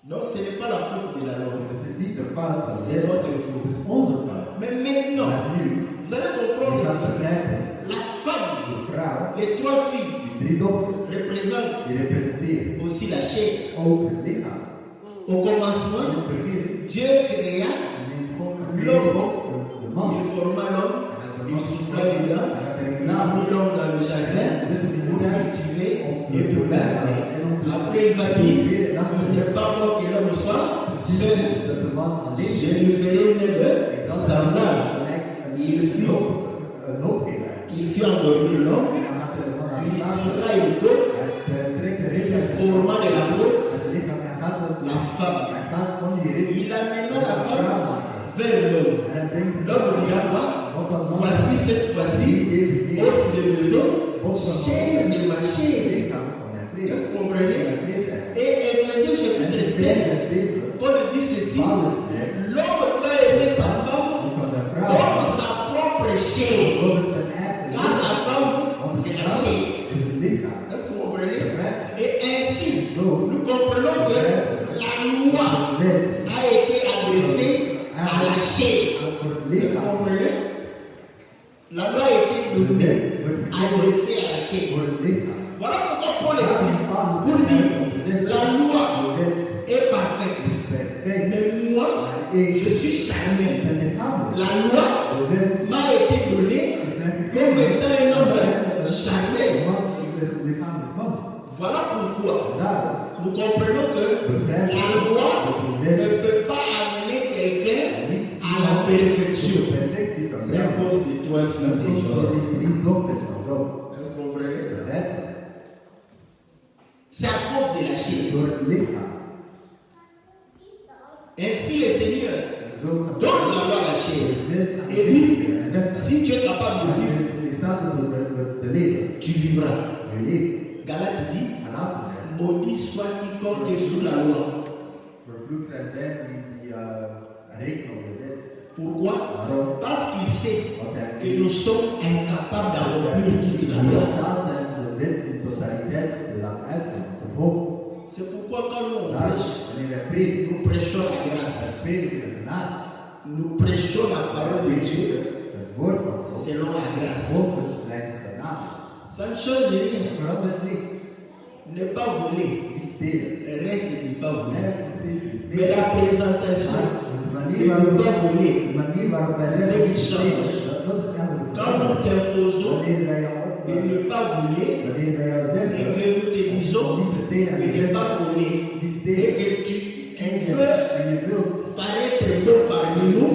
Donc ce n'est pas la faute de la loi. C'est notre faute. Mais maintenant, vous allez comprendre que la femme, les 3 filles, représentent aussi la chair. Au commencement, Dieu créa l'homme. Il forma l'homme, il souffla dedans, il mit l'homme dans le jardin pour cultiver et pour garder. Après, il va dire, il n'est pas bon que l'homme soit seul. Je lui ferai une de semblable. Il fit endormir l'homme, il tira une côte, il forma de la côte la femme. Il amena la femme vers l'homme. L'homme dira quoi? Voici cette fois-ci, os de maison, chair de ma chair. Est-ce que vous comprenez? Et Éphésiens chapitre 7, Paul dit ceci, l'homme doit aimer sa femme comme sa propre chair. Car la femme, c'est la chair. Est-ce que vous comprenez? Et ainsi, nous comprenons que la loi a été adressée à la chair. Est-ce que vous comprenez? La loi a été donnée, adressée à la chair. Voilà pourquoi Paul explique pour dire la loi est parfaite. Mais moi, je suis charnel. La loi m'a été donnée comme étant un homme charnel. Voilà pourquoi nous comprenons que la loi ne peut pas amener quelqu'un à la perfection. C'est à cause des 3 filles de Job. Est-ce que vous comprenez? C'est à cause de la chair. Ainsi le Seigneur donne la loi à la chair et dit, si tu es capable de vivre, tu vivras. Galate dit, maudit soit quiconque est sous la loi. Pourquoi? Parce qu'il sait que nous sommes incapables d'accomplir toute la loi. C'est pourquoi quand nous prêchons, nous prêchons la grâce. Nous prêchons la parole de Dieu selon la grâce. Ça ne change rien. Ne pas voler. Le reste n'est pas voler. Mais la présentation de ne pas voler, c'est qui change. Quand nous t'imposons de ne pas voler, et que nous te disons de ne pas voler, et que tu veux paraître bon parmi nous,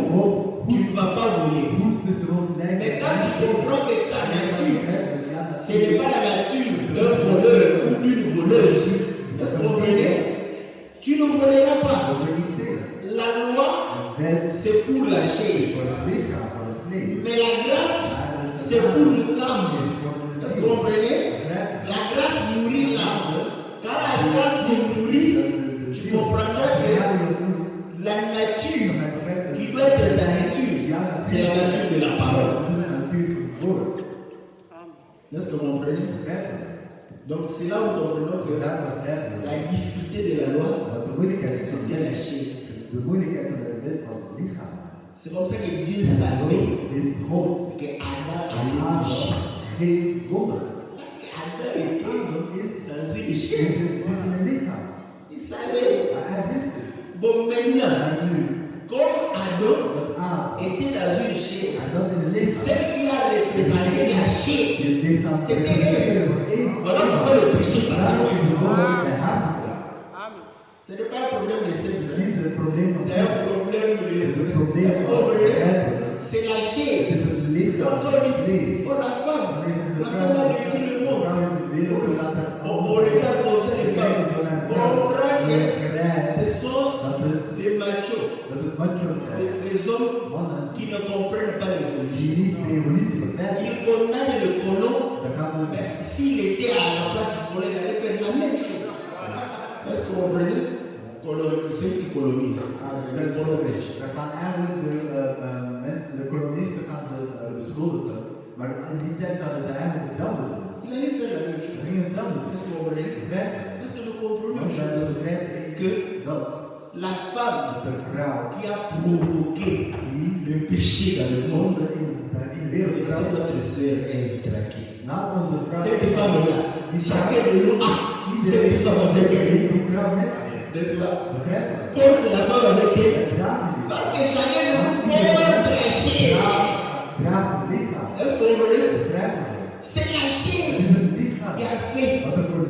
tu ne vas pas voler. Mais quand tu comprends que ta nature, ce n'est pas la nature d'un voleur ou d'une voleuse, est-ce que vous comprenez? Tu ne voleras pas. La loi, c'est pour la chair. Mais la grâce, c'est pour l'âme. Est-ce que vous comprenez? La grâce nourrit l'âme. Quand la grâce ne nourrit Est-ce que vous comprenez? Donc c'est là où nous comprenons que la difficulté de la loi, c'était la chaise. C'est comme ça que Dieu savait que Adam allait pécher. Parce qu'Adam était dans une chaise. Il savait. Bon, maintenant, comme Adam était dans une chaise, celle qui a représenté la chaise, c'était elle. Voilà pourquoi le péché passe. Ce n'est pas un problème de sexe. C'est un problème c'est la chair. Donc on dit, oh la femme a détruit le monde. On regarde comme ça les femmes. On comprend que ce sont des machos, des hommes qui ne comprennent pas l'évolution. Ils condamnent le colon, mais s'il était à la place du colon, il allait faire la même chose. Est-ce que vous comprenez? Ceux qui colonisent, les colonies. De kolonisten gaan ze beschuldigen, maar in die tijd zouden ze eigenlijk hetzelfde doen. Il allait faire la même chose. Ze gingen hetzelfde doen. Est-ce que vous comprenez? Est-ce que nous comprenons une chose? Que la femme qui a provoqué le péché dans le monde, c'est notre sœur Ève tranquille. Cette femme-là, chacun de nous a cette femme avec elle. N'est-ce pas? Porte la femme avec elle. Parce que chacun de nous porte la chair. Est-ce que vous voyez? C'est la chair qui a fait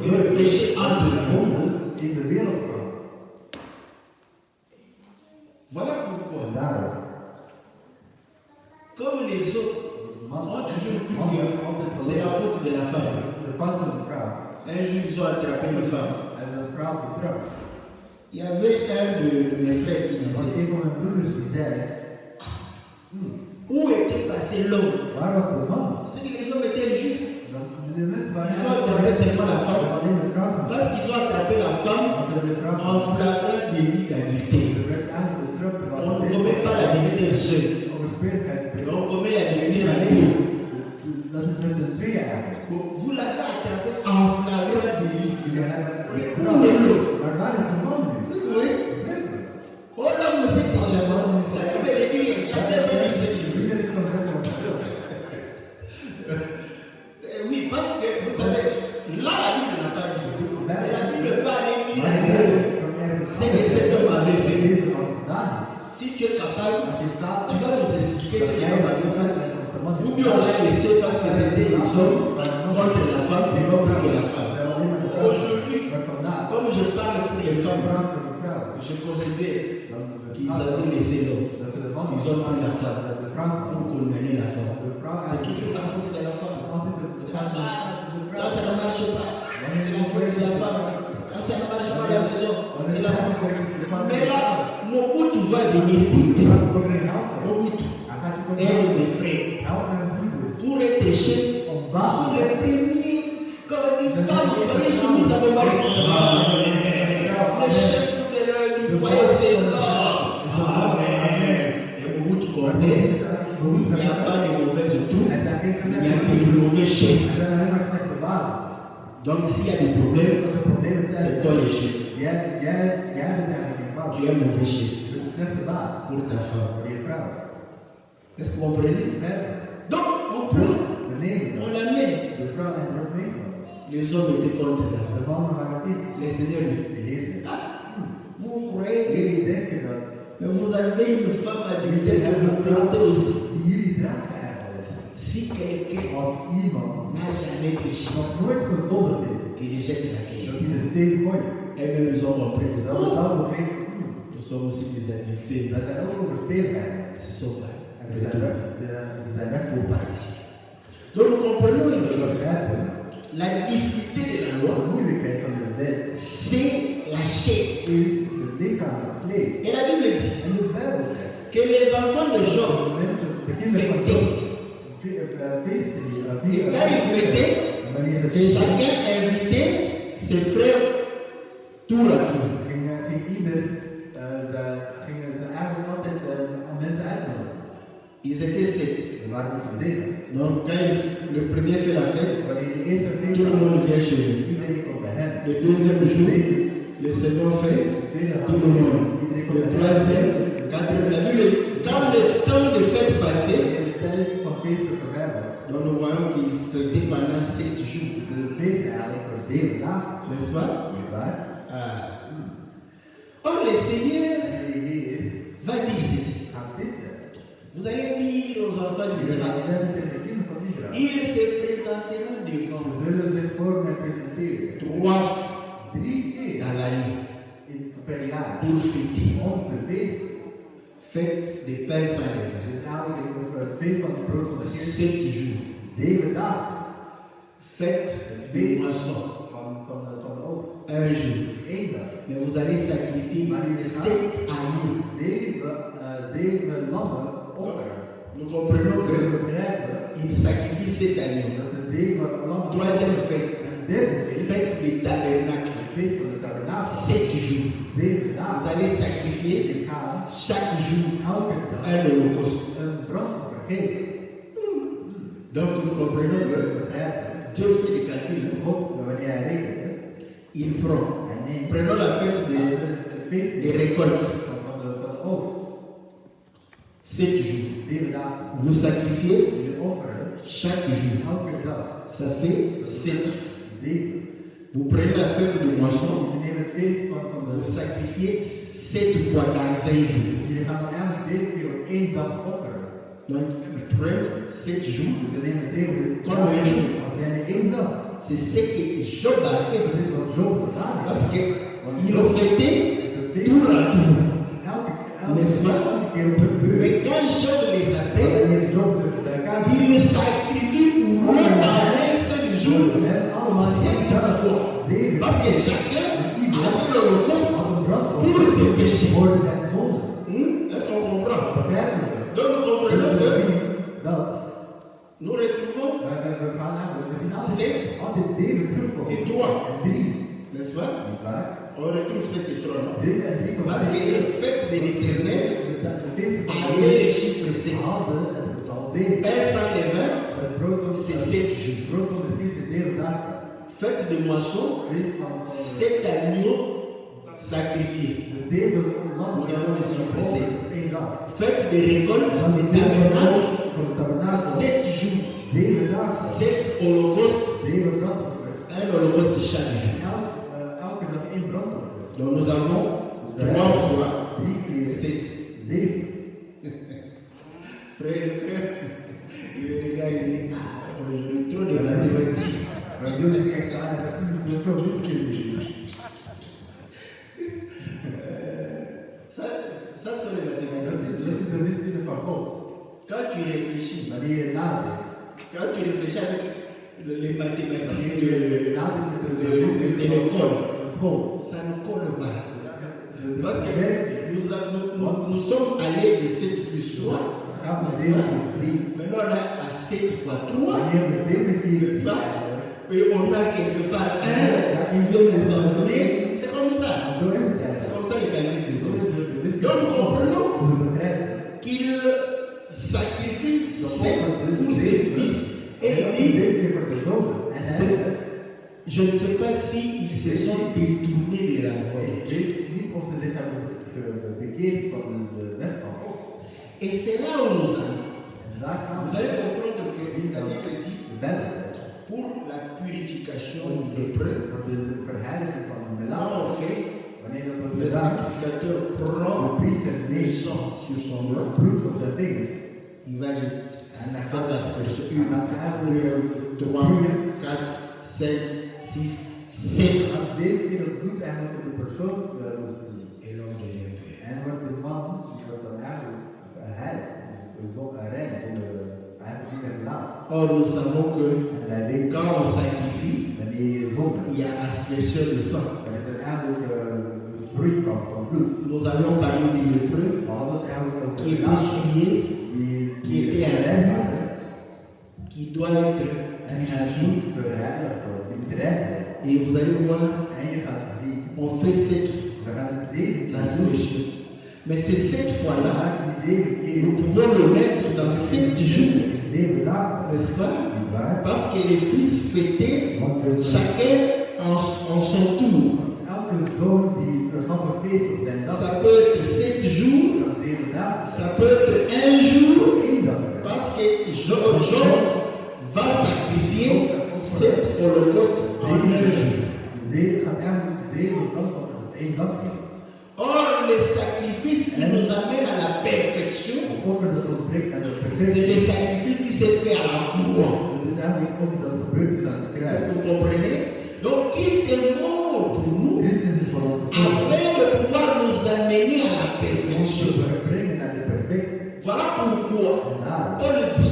que le péché entre le monde. Voilà pourquoi. Comme les autres ont toujours cru que c'est la faute de la femme. Un jour, ils ont attrapé une femme. Il y avait un de mes frères qui disait où était passé l'homme? C'est que les hommes étaient injustes. Ils ont attrapé seulement la femme. Parce qu'ils ont attrapé la femme en flagrant délit d'adultère. On ne commet pas l'adultère seul. Mais on commet l'adultère à deux. Vous l'avez attrapé en flagrant délit. Où est l'homme? Oui. Oh là, vous êtes déjà mort. La Bible dit jamais béni ce qu'il veut. Oui, parce que vous savez, là la Bible n'a pas dit. Mais la Bible parle dit c'est que cet homme avait fait. Si tu es capable, tu vas nous expliquer ce qu'il avait fait. Ou bien on l'a laissé parce que c'était les hommes contre la femme et non plus que la femme. Aujourd'hui, comme je parle pour les femmes, je considère qu'ils avaient laissé l'homme. Ils ont pris la femme pour condamner la femme. C'est toujours la faute de la femme. C'est la femme. Quand ça ne marche pas, c'est la faute de la femme. Quand ça ne marche pas à la maison, c'est la faute. Mais là, Mobutu va venir t'aider. Mobutu aide mes frères. Pour être chef, sous les premiers, quand une femme soyez soumise à vos maris. Le chef du foyer, c'est l'homme. Amen. Et Mobutu connaît, il n'y a pas de mauvaises tours, il n'y a que de mauvais chefs. Donc s'il y a des problèmes, c'est toi le chef. Tu es un mauvais chef pour ta femme. Est-ce que vous comprenez? Donc on prend, on la met. Les hommes étaient contre la femme. Les seigneurs disent, vous croyez, mais vous avez une femme adultère que vous plantez aussi. Si quelqu'un n'a jamais péché, qu'il jette la guerre. Et même ils ont compris que nous sommes aussi des adultères. Ce sont pour partir. Donc nous comprenons une chose. La difficulté de la loi, c'est la chair. Et la Bible dit que les enfants de Job fêtaient. Et quand ils fêtaient, chacun invitait ses frères tour à tour. Ils étaient 7. Donc quand le premier fait la fête, vient chez lui. Iedereen komt bij hem. Le deuxième jour, le Seigneur fait tout le monde. Le troisième, quatrième, la Bible, quand le temps de fête passait, De tijd van feesten voorbij was, donc nous voyons qu'il fêtait pendant 7 jours. is het feest eigenlijk voor 7 dagen. N'est-ce pas? Niet waar? Or, le Seigneur En de Heer va dire ceci. gaat dit zeggen. Vous allez dire aux enfants Hij d'Israël, gaat zeggen tegen de kinderen van Israël. ils se présenteront devant Ze zullen zich voor mij presenteren. 3 fois 3 keer dans l'année per jaar. pour fêter. Om te feesten. Fête des pains sans levain. Dus eigenlijk het feest van het brood van de Heer. 7 jours. 7 dagen. Fête des moissons. Van de oogst. 1 jour. 1 dag. Mais vous allez sacrifier 7 agneaux. 7 lammen offeren. Nous comprenons We que begrijpen il sacrifie 7 agneaux. dat ze 7 lammen. Troisième fête. Een derde feest. Fête des tabernacles. Het feest van de tabernakel. 7 jours. 7 Vous dagen. allez sacrifier Je gaat chaque jour elke dag un holocauste. een brandoffer geven. Donc nous comprenons We que begrijpen. Dieu fait des calculs. God, wanneer hij rekent, Il prend. hij neemt Prenons la fête het feest des récoltes. van de oogst. 7 jours. 7 dagen. Vous sacrifiez Je offeren chaque jour. elke dag. Ça fait 7. 7. Vous prenez la fête de moisson. Je neemt het feest van Vous de. sacrifiez 7 fois dans 5 jours. Je gaat dan elke 7 keer op 1 dag offeren. Donc ils prennent 7 jours. Dus we nemen 7 Comme un jour. Als jij in 1 dag. C'est ce que Job a fait. Dat is wat Job gedaan heeft. Parce qu'ils ont fêté Het feest tour à tour. N'est-ce pas? Elke keer op de beurt. Mais quand Job les appelle, Wanneer Job zich bij elkaar il les sacrifie pour eux en un seul jour. allemaal 7 fois. 7 Parce que chacun avait l'holocauste pour ses péchés. voor zijn zonde. Est-ce qu'on comprend? Begrijpen we? Donc nous comprenons que Dat. nous retrouvons We gaan namelijk, we zien Zet. altijd 7 terugkomen. et 3. En 3. N'est-ce pas? Niet waar? On retrouve 7 et 3. 3 en 3 komen. Parce que les fêtes de l'éternel De feesten van de avaient Heer les chiffres 7. hadden het getal 7. Pain sans levain, Het brood van c'est 7 jours. brood van de Christus is 7 dagen. Fête de moisson, Feest van 7 agneaux sacrifiés. de 7 lammen. Nous avons les chiffres 7. 1 dag. Fête de récolte, Van de des tabernacles, van de tabernakel. 7 jours. 7 dagen. 7 holocaustes, 7 brandoffers. un holocauste chaque jour. Elke dag 1 brandoffer. Donc nous avons 3 fois 3 keer 7. 7. Frère, il me regarde et dit, ah, aujourd'hui, trop de mathématiques. Maar jullie kijken aan en zeggen, zo wiskunde. Ça sont les mathématiques de Dat Dieu. is de wiskunde van God. Quand tu réfléchis, Wanneer je nadenkt, quand tu réfléchis avec les mathématiques wanneer je nadenkt met de l'école, de school. ça ne colle pas. Parce que werkt niet. nous sommes allés de 7 plus 3. Gaan we 7 keer 3. Maintenant, on est à 7 fois 3. Wanneer we 7 keer N'est-ce 4 pas? Et on a quelque part 1 qui vient nous enlever. C'est comme ça. zo is het C'est eigenlijk. comme ça les calculs des Zo hommes. is de wiskunde Donc nous van God. comprenons We begrijpen qu'il sacrifie 7 pour ses fils. Et il dit, 7 keer voor de zonen. En hij c'est- je ne sais pas s'ils se sont détournés de la voie de Dieu. weet niet of ze zich hebben bekeerd van de weg van God. Et c'est là où nous allons. En daar gaan Vous we allez comprendre que la Bible dit, de Bijbel. pour la purification du lépreux, Voor de verheiliging van de quand melaat. on fait, Wanneer dat wordt le gedaan, sacrificateur de prend priester le neemt sang sur son doigt, bloed op zijn vingers. il va faire l'aspersion. En dan gaan we 1, 2, 3, 4, 5, 6, 7. aan 7 keer het bloed eigenlijk op de persoon Et l'homme devient pur. en wordt de man, die wordt dan eigenlijk heilig. Dus rein, zonder eigenlijk niet meer laat. Or, nous savons que En wij weten, quand on sacrifie, wanneer je zonde, il y a aspersion de sang. dan is er eigenlijk een sproei van bloed. Nous allons parler du lépreux We hadden het eigenlijk over qui de est laat, essuyé, qui die était rein un waren. qui doit être En hij purifié. moet verheiligd worden, niet rein. Et vous allez voir, En je gaat zien, on fait cette we gaan het 7 keer doen. aspersion. Mais c'est cette We fois-là, maken die 7 keer nous pouvons le mettre dans 7 jours. in 7 dagen. n'est-ce pas? Niet waar? Parce que les fils fêtaient Want chacun en son tour. elke zoon die gaf een feest op zijn dag. Ça peut être 7 jours, Dat is 7 dagen. ça peut être un jour, Eén dag. parce que Jean va sacrifier cet holocauste en un jour. 7 gaat eigenlijk 7 brandoffers op 1 dag geven. Or, les sacrifices qui nous amènent à la perfection, Het offer dat ons brengt naar de c'est perfectie. les sacrifices qui se fait à la croix. Dat is eigenlijk ook dat gebeurt is aan het Est-ce kruis. que vous comprenez? Donc, Christ est mort pour nous Christus is voor ons gekomen. afin de pouvoir nous amener à la Ons perfection. te brengen naar de perfectie. Voilà pourquoi En daar, Paul dit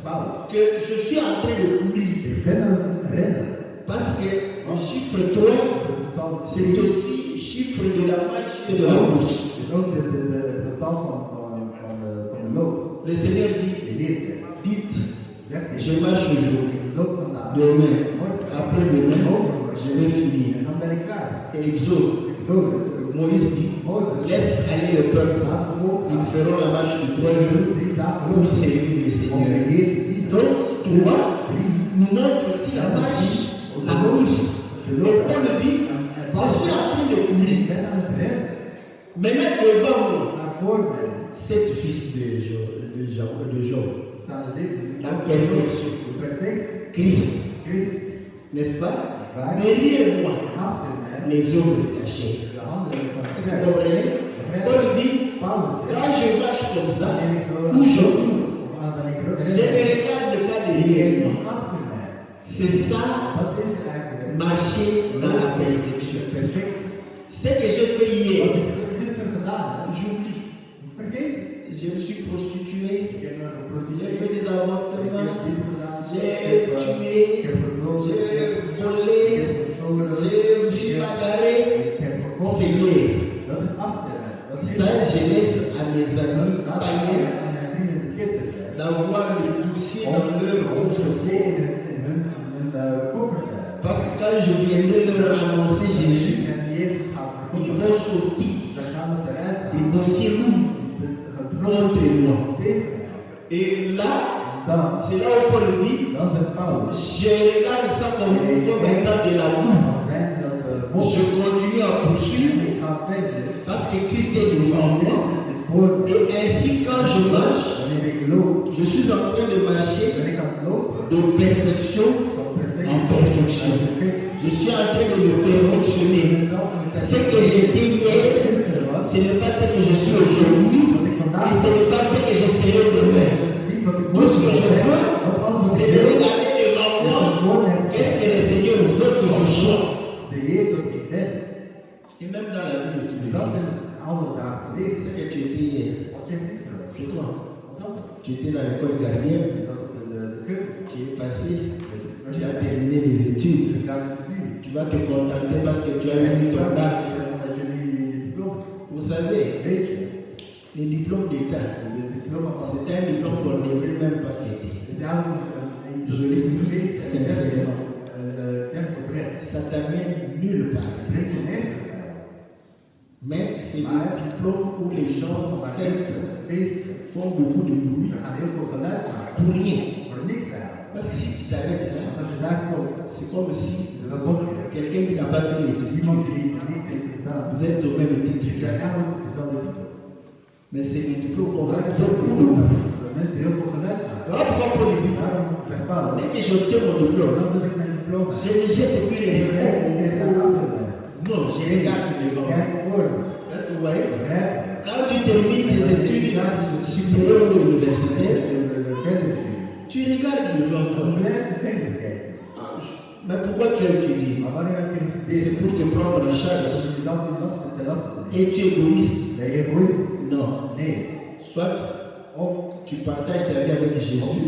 Paulus, que je suis en train de courir. ik ben aan het rennen. Parce que le chiffre 3, Het totaal c'est aussi chiffre de la marche et de la course. is ook het totaal van de loop. Le Seigneur De dit, Heer zegt, dites, zegt hij, je marche aujourd'hui, ik loop vandaag. demain, Morgen, après-demain, overmorgen, je vais finir. en dan ben ik klaar. Exode, Exodus, Moïse dit, Mozes, laisse aller le peuple. laat de volk Ils gaan. feront la marche de 3 jours 3 dagen pour lopen. servir le Om de Seigneur. Heer te dienen. Donc, 3 3, nous montre aussi la marche, la course. Et Paul dit, je suis en train de ik courir. ben aan het rennen. Maintenant, devant moi, Maar voor mij 7 fils de Job, staan de 7. La perfection. De perfectie. Christ, Christus. n'est-ce pas? Waar? Derrière moi, Achter mij. les œuvres de la chair. De handen van Est-ce que de vous comprenez? Paul dit, Paulus zegt, quand je marche comme ça, en ik zo ou je cours, dan ik je ne regarde pas derrière moi. achter mij. C'est ça, Dat is eigenlijk marcher dans la perfection. perfectie. Ce que j'ai fait Wat hier, ik gisteren gedaan heb, j'oublie. vergeet het. Je me suis prostitué, Ik heb nog j'ai geprostitueerd. fait des Ik heb avortements, dit gedaan. j'ai Ik tué, heb verloren. j'ai Ik volé, heb gestolen. je me suis bagarré. Ik heb verkocht. C'est hier. Dat is achter mij. Dat is Ça, je laisse à mes amis dat is païens aan mijn vrienden de kinderen. d'avoir le dossier Om dans leur ze coffre-fort. in hun koffer te hebben. Parce que quand je viendrai leur annoncer Jésus, En Jezus gaat ils verkopen. vont sortir Dan gaan we eruit des gaan. dossiers lourds contre moi. Et là, Dan, c'est là où Paul dit, dan zegt Paulus. je regarde ça comme étant de la boue. Dan zijn dat Je continue à poursuivre ik ga verder. parce que Christ est devant moi. Is voor me. Et ainsi, quand je marche, Wanneer ik loop, je suis en train de marcher ben ik aan het lopen. de perfection Van perfectie. en perfection. Je suis en train de me perfectionner. Ce que j'étais hier, ce n'est pas ce que je suis aujourd'hui, et ce n'est pas ce que je serai demain. Tout ce que je veux, c'est de regarder devant moi qu'est-ce que le Seigneur veut que je sois. De Heer dat ik ben. Et même dans la vie de tous les Dat jours. is een alledaagse Ce leven. que tu étais hier, Wat je gisteren was. c'est toi. Wat was het? Tu étais dans l'école gardienne, Je zat op de keuken. tu es passé, tu as terminé les études. Ik ga het vuur. Tu vas te contenter parce que tu as eu ton bac. Omdat jullie diploma. Vous savez, Weet je, les diplômes d'État, de diploma van c'est un diplôme qu'on ne devrait même pas fêter. is eigenlijk iets Je le dis sincèrement. tempo oprecht. Ça t'amène nulle part. Breng je nergens aan. Mais c'est un diplôme où les gens Maar fêtent, feesten, font beaucoup de bruit we gaan heel veel geluid maken. pour rien. Voor niks eigenlijk. Parce que si tu t'arrêtes là, Want als je daar komt, c'est comme si is dat alsof je quelqu'un qui n'a pas fait les études, iemand die niets heeft gedaan. vous êtes au même Je titre. zei eigenlijk dezelfde titel. Mais c'est le diplôme qu'on va Dat faire beaucoup de bruit. mensen heel veel geluid maken. Voilà pourquoi Paul dit, Daarom zegt Paulus, dès que j'obtiens mon diplôme, dan dat ik mijn diploma je me jette plus les heb. Ik ga achter mij. Non, je regarde devant. Kijk voor me. Est-ce que vous voyez? Begrijp je? Quand tu termines tes études supérieures ou universitaires, tu regardes devant toi. Mais pourquoi tu as étudié? C'est pour te prendre en charge. Et tu es égoïste? Non. Soit tu partages ta vie avec Jésus,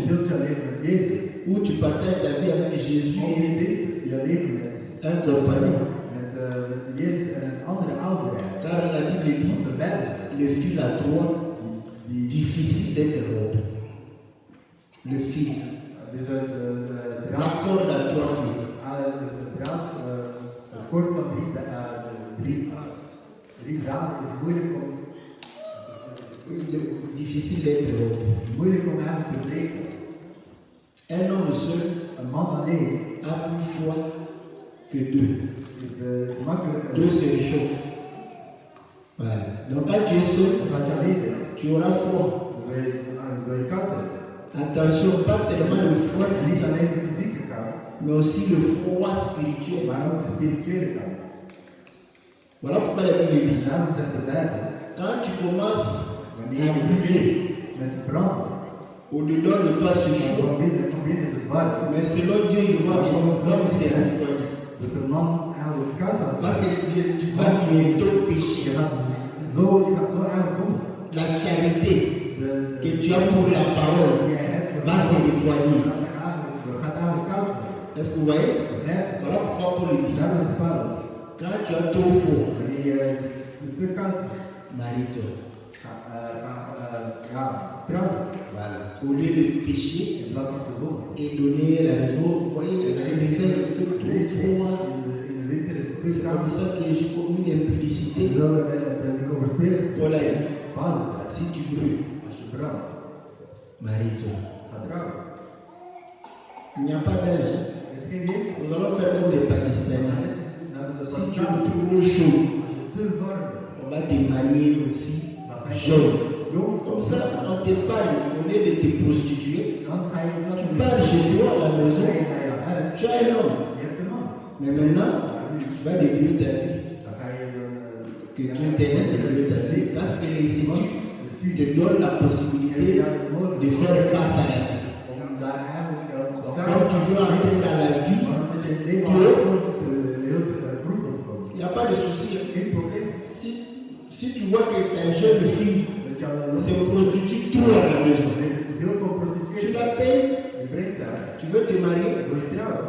ou tu partages ta vie avec Jésus et un compagnon. Car la Bible dit, le fil à trois, difficile d'être rompu. Le fil. La corde à trois fils. Het kort van drie draden is moeilijk om Difficile d'être rompu. moeilijk om eigenlijk te breken. Un homme seul Een man alleen a plus froid que deux. is makkelijker. Deux se réchauffent. Voilà. Donc quand tu es seul, Als je alleen bent, tu auras froid. dan zul je koud hebben. Attention, pas seulement le froid Niet physique, alleen de fysieke kou, mais aussi le froid spirituel. maar ook de spirituele kou. Voilà pourquoi la Bible dit, Daarom zegt de Bijbel, quand tu commences wanneer à je brûler, met te branden, au-dedans de toi c'est chaud, dan binnen is het warm. mais selon Dieu, il voit que l'homme s'est refroidi. Dat de man eigenlijk koud had. Parce que tu vas bientôt Je pécher. gaat zo eigenlijk om. La charité De que tu as pour la parole die jij hebt, va se refroidir. gaat eigenlijk koud worden. Est-ce que vous voyez? Begrijp je? Voilà pourquoi Paul dit, Daar is het fout. quand tu as trop fort, Wanneer je te koud bent, marie-toi. trouwen. Voilà. Au lieu de pécher In plaats van te zondigen. et donner la raison, vous voyez, l'hiver, il fait trop froid. In de winter is het te C'est koud. comme ça que j'ai commis une impudicité. Zo ben ik overspeeld. Paul a dit, Paulus zegt, si tu brûles, als je brandt, marie-toi. ga trouwen. Il n'y a pas d'âge. Er is geen leeftijd. Nous allons faire comme les Pakistanais. Dat is Si de tu es pakistanen. trop chaud, Te warm. on va te marier aussi jeune. Comme ça, on t'épargne au lieu de te prostituer. Dan ga je dat Tu pars chez toi à la maison, naar je huis. tu as un homme. Je hebt een man. Mais maintenant, tu vas débuter ta vie. Dan ga je Que Dieu t'aide à débuter ta vie. Parce que les études te donnent la possibilité de faire face à la vie. om daar eigenlijk Quand tu veux entrer dans la vie, il n'y a pas de souci. geen probleem. Si tu vois que ta jeune fille Dat je se prostitue trop à la maison, heel veel tu prostitueert. l'appelles, Je brengt daar. tu veux te marier? Wil je trouwen?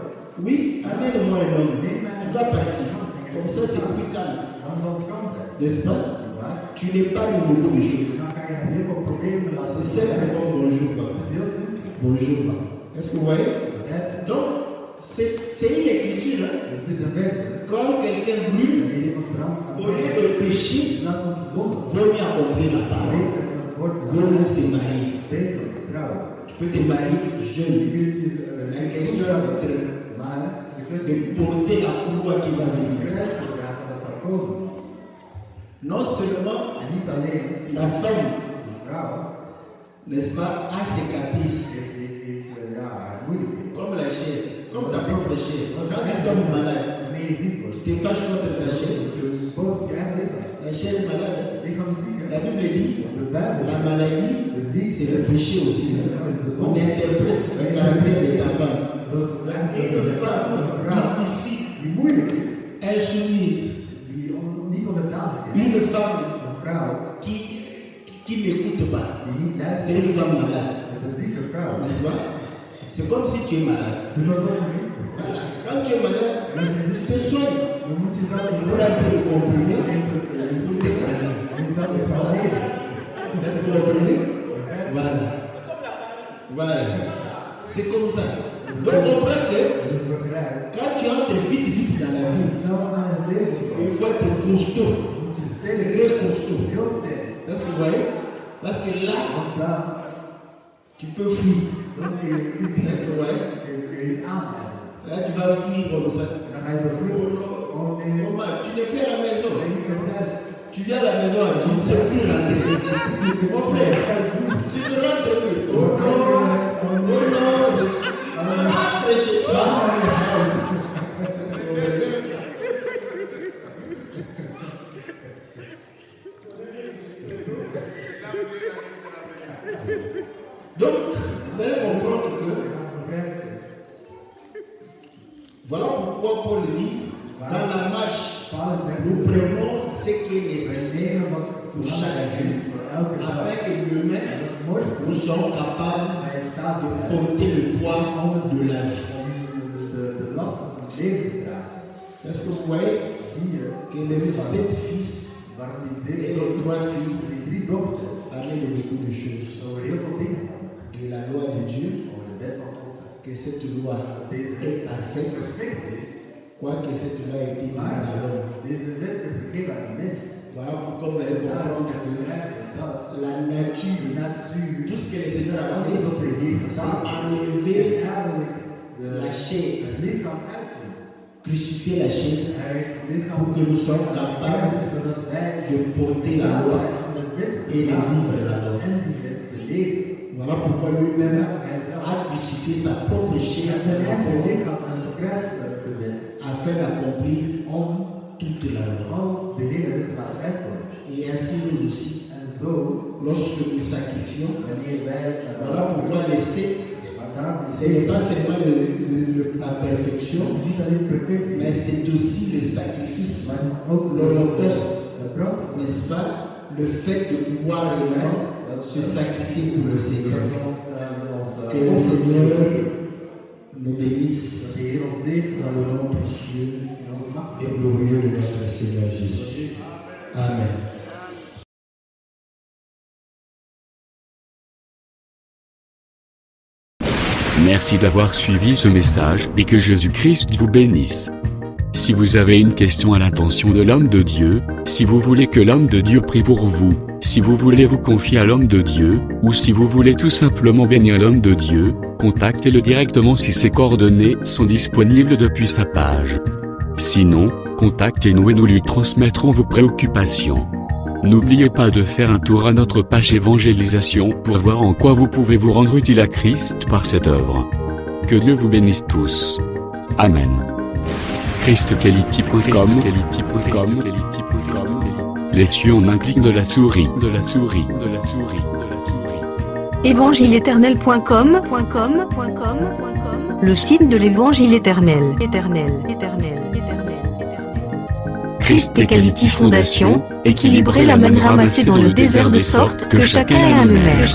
Oui, amène-moi un homme. Tu vas partir. Comme ça, c'est plus calme. Dan zal het kalm zijn. N'est-ce pas? Maar Tu n'épargnes beaucoup de choses. dan ga je heel veel problemen laten. C'est simple comme bonjour, Dat papa. is heel simpel. Bonjour, papa. Est-ce que vous voyez? Begrijp je? Donc, c'est une écriture. Hein? Dus het is een vers. Quand quelqu'un brûle, Wanneer iemand brandt aan au lieu de pécher, in plaats van te zondigen, vaut mieux accomplir la parole. beter van het woord te Vaut houden. mieux se marier. Beter om te trouwen. Tu peux te marier Je jeune. kunt je La question est maar het is een de kwestie porter la croix qui va om venir. kruis te dragen dat zal komen. Non seulement En niet alleen la femme, de vrouw n'est-ce pas, a ses caprices, heeft haar moeilijkheden. comme la chair, comme ta propre chair. Quand tu tombes malade, Wanneer je ziek tu wordt, te fâches contre ta chair. dat je boos op je eigen lichaam. La chair est malade. Lichaam is ziek, La hè? Bible dit, De Bijbel la maladie, zegt, c'est le péché aussi. On interprète le caractère de ta femme. zoals de Bijbel Une femme vrouw difficile, die moeilijk is, insoumise, die niet onderdanig is, une femme een vrouw qui n'écoute pas, die niet c'est luistert, une femme malade. is een zieke vrouw. N'est-ce pas? C'est comme si tu es malade. Dus wat ook niet. Voilà. Quand tu es malade, tu te soignes. Dan moet je zelf Pour un peu de comprimé, pour te calmer. Est-ce que vous comprenez? Voilà. Voilà. C'est comme ça. Donc on comprend que quand tu entres vite dans la vie, il faut être costaud, très costaud. Est-ce que vous voyez? Parce que là, tu peux fuir. Est-ce que vous voyez? Là, tu vas fuir comme ça. Oh non, comment? Tu n'es plus à la maison. Tu viens à la maison, tu ne sais plus rentrer. Mon frère, tu ne rentres plus. Oh non, rentre chez toi. Donc, vous allez comprendre que voilà pourquoi Paul dit, dans la marche, nous prenons ce qui est nécessaire pour chaque jour, afin que demain, nous soyons capables de porter le poids de la vie. Est-ce que vous voyez que les 7 fils et les 3 filles parlaient de beaucoup de choses, de la loi de Dieu, que cette loi est parfaite, quoique cette loi ait été donnée à l'homme. Voilà pourquoi vous allez comprendre que la nature, tout ce que le Seigneur a fait, c'est enlever la chair, crucifier la chair pour que nous soyons capables de porter la loi et de vivre la loi. Voilà pourquoi lui-même a crucifié sa propre chair afin d'accomplir toute la loi. Et ainsi nous aussi, lorsque nous sacrifions, voilà pourquoi les sept, ce n'est pas seulement la perfection, mais c'est aussi le sacrifice, l'holocauste, n'est-ce pas? Le fait de pouvoir réellement se sacrifier pour le Seigneur. Que le Seigneur nous bénisse dans le nom précieux et glorieux de notre Seigneur Jésus. Amen. Merci d'avoir suivi ce message et que Jésus-Christ vous bénisse. Si vous avez une question à l'intention de l'homme de Dieu, si vous voulez que l'homme de Dieu prie pour vous, si vous voulez vous confier à l'homme de Dieu, ou si vous voulez tout simplement bénir l'homme de Dieu, contactez-le directement si ses coordonnées sont disponibles depuis sa page. Sinon, contactez-nous et nous lui transmettrons vos préoccupations. N'oubliez pas de faire un tour à notre page évangélisation pour voir en quoi vous pouvez vous rendre utile à Christ par cette œuvre. Que Dieu vous bénisse tous. Amen. ChristQuality.com. Les cieux en un clic de la souris. Évangile-éternel.com. Le site de l'Évangile éternel. Christ et Quality Fondation, équilibrer la manne ramassée dans le désert de sorte que chacun ait un eumère.